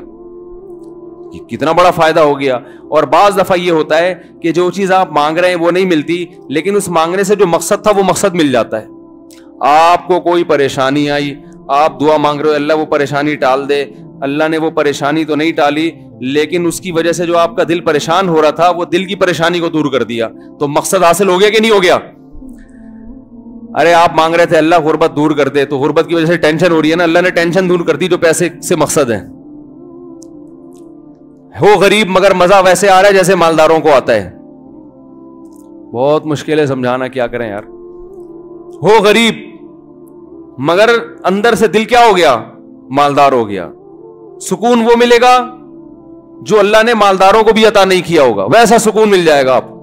یہ کتنا بڑا فائدہ ہو گیا. اور بعض دفعہ یہ ہوتا ہے کہ جو چیز آپ مانگ رہے ہیں وہ نہیں ملتی, لیکن اس مانگنے سے جو مقصد تھا وہ مقصد مل جاتا ہے. آپ کو کوئی پریشانی آئی, آپ دعا مانگ رہے ہو اللہ وہ پریشانی ٹال دے, اللہ نے وہ پریشانی تو نہیں ٹالی, لیکن اس کی وجہ سے جو آپ کا دل پریشان ہو رہا تھا وہ دل کی پریشانی کو دور کر دیا. تو مقصد حاصل ہو گیا کہ نہیں ہو گیا؟ ارے آپ مانگ رہے تھے اللہ غربت دور کر دے, تو غربت کی وجہ سے ٹینشن ہو رہی ہے نا, اللہ نے ٹینشن دور کر دی جو پیسے سے مقصد ہے. ہو غریب مگر مزہ ویسے آ رہا ہے جیسے مالداروں کو آتا ہے. بہت مشکل ہے سمجھانا, کیا کریں یار. ہو غریب مگر اندر سے دل کیا ہو گیا, مالدار ہو گیا. سکون وہ ملے گا جو اللہ نے مالداروں کو بھی عطا نہیں کیا ہوگا, ویسا سکون مل جائے گا آپ.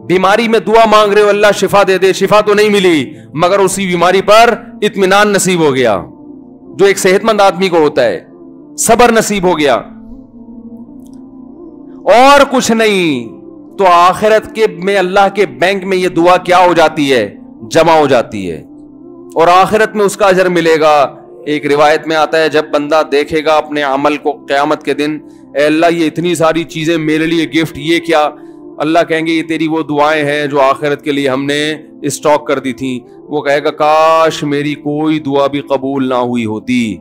بیماری میں دعا مانگ رہے ہو اللہ شفا دے دے, شفا تو نہیں ملی مگر اسی بیماری پر اطمینان نصیب ہو گیا جو ایک صحت مند آدمی کو ہوتا ہے, صبر نصیب ہو گیا. اور کچھ نہیں تو آخرت کے میں اللہ کے بینک میں یہ دعا کیا ہو جاتی ہے, جمع ہو جاتی ہے, اور آخرت میں اس کا اجر ملے گا. ایک روایت میں آتا ہے جب بندہ دیکھے گا اپنے عمل کو قیامت کے دن, اے اللہ یہ اتنی ساری چیزیں میرے لیے گفٹ, یہ کیا؟ اللہ کہیں گے یہ تیری وہ دعائیں ہیں جو آخرت کے لیے ہم نے اسٹاک کر دی تھیں. وہ کہے گا کاش میری کوئی دعا بھی قبول نہ ہوئی ہوتی.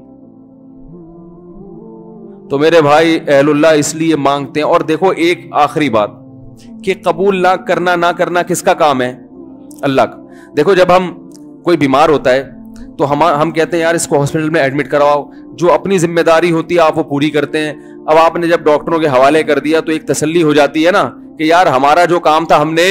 تو میرے بھائی اہل اللہ اس لیے مانگتے ہیں. اور دیکھو ایک آخری بات کہ قبول نہ کرنا کس کا کام ہے, اللہ کا. دیکھو جب ہم کوئی بیمار ہوتا ہے تو ہم کہتے ہیں یار اس کو ہاسپٹل میں ایڈمٹ کرواؤ, جو اپنی ذمہ داری ہوتی ہے آپ وہ پوری کرتے ہیں. اب آپ نے جب ڈاکٹروں کے حوالے کر دیا تو ایک تسلی ہو جاتی ہے نا کہ یار ہمارا جو کام تھا ہم نے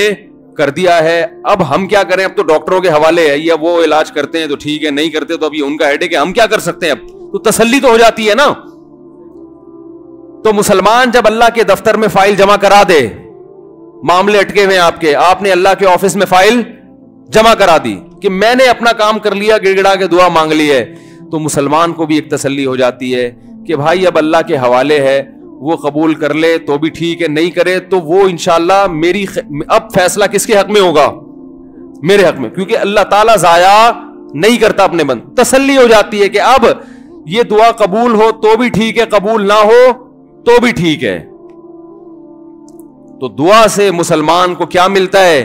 کر دیا ہے, اب ہم کیا کریں, اب تو ڈاکٹروں کے حوالے ہے, یا وہ علاج کرتے ہیں تو ٹھیک ہے, نہیں کرتے تو اب یہ ان کا ہیڈیک ہے, ہم کیا کر سکتے ہیں, اب تو تسلی تو ہو جاتی ہے نا. تو مسلمان جب اللہ کے دفتر میں فائل جمع کرا دے, معاملے اٹکے ہوئے آپ کے, آپ نے اللہ کے آفس میں فائل جمع کرا دی کہ میں نے اپنا کام کر لیا, گڑ گڑا کے دعا مانگ لی ہے, تو مسلمان کو بھی ایک تسلی ہو جاتی ہے کہ بھائی اب اللہ کے حوالے ہے, وہ قبول کر لے تو بھی ٹھیک ہے, نہیں کرے تو وہ انشاءاللہ اب فیصلہ کس کے حق میں ہوگا, میرے حق میں, کیونکہ اللہ تعالیٰ ضائع نہیں کرتا اپنے بند. تسلی ہو جاتی ہے کہ اب یہ دعا قبول ہو تو بھی ٹھیک ہے, قبول نہ ہو تو بھی ٹھیک ہے. تو دعا سے مسلمان کو کیا ملتا ہے,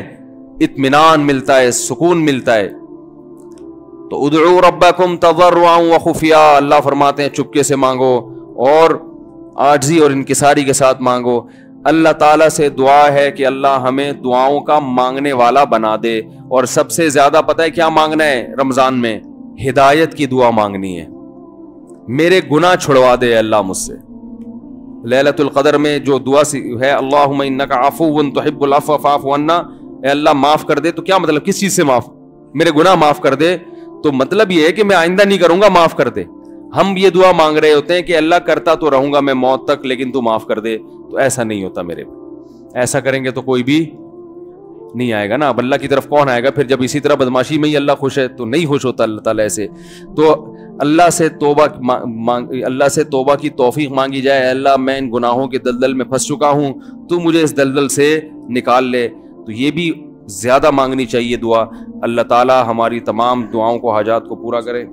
اطمینان ملتا ہے, سکون ملتا ہے. تو ادعوا ربکم تضرعا وخفیا, اللہ فرماتے ہیں چپکے سے مانگو اور عاجزی اور انکساری کے ساتھ مانگو. اللہ تعالیٰ سے دعا ہے کہ اللہ ہمیں دعاؤں کا مانگنے والا بنا دے. اور سب سے زیادہ پتہ ہے کیا مانگنا ہے رمضان میں, ہدایت کی دعا مانگنی ہے. میرے گناہ چھڑوا دے اللہ مجھ سے. لیلۃ القدر میں جو دعا ہے اللہم انک عفو تحب العفو فاعف عنا, اے اللہ معاف کر دے. تو کیا مطلب, کس چیز سے معاف, میرے گناہ معاف کر دے. تو مطلب یہ ہے کہ میں آئندہ نہیں کروں گا, معاف کر دے. ہم یہ دعا مانگ رہے ہوتے ہیں کہ اللہ کرتا تو رہوں گا میں موت تک لیکن تو معاف کر دے. تو ایسا نہیں ہوتا میرے, ایسا کریں گے تو کوئی بھی نہیں آئے گا نا. اب اللہ کی طرف کون آئے گا پھر, جب اسی طرح بدماشی میں ہی اللہ خوش ہے تو نہیں خوش ہوتا اللہ تعالیٰ ایسے. تو اللہ سے توبہ کی توفیق مانگی جائے, اللہ میں ان گناہوں کے دلدل میں پھنس چکا ہوں, تو مجھے اس دلدل سے نکال لے. تو یہ بھی زیادہ مانگنی چاہیے دعا. اللہ تعالیٰ ہماری تمام دعاؤں کو, حاجات کو پورا کرے.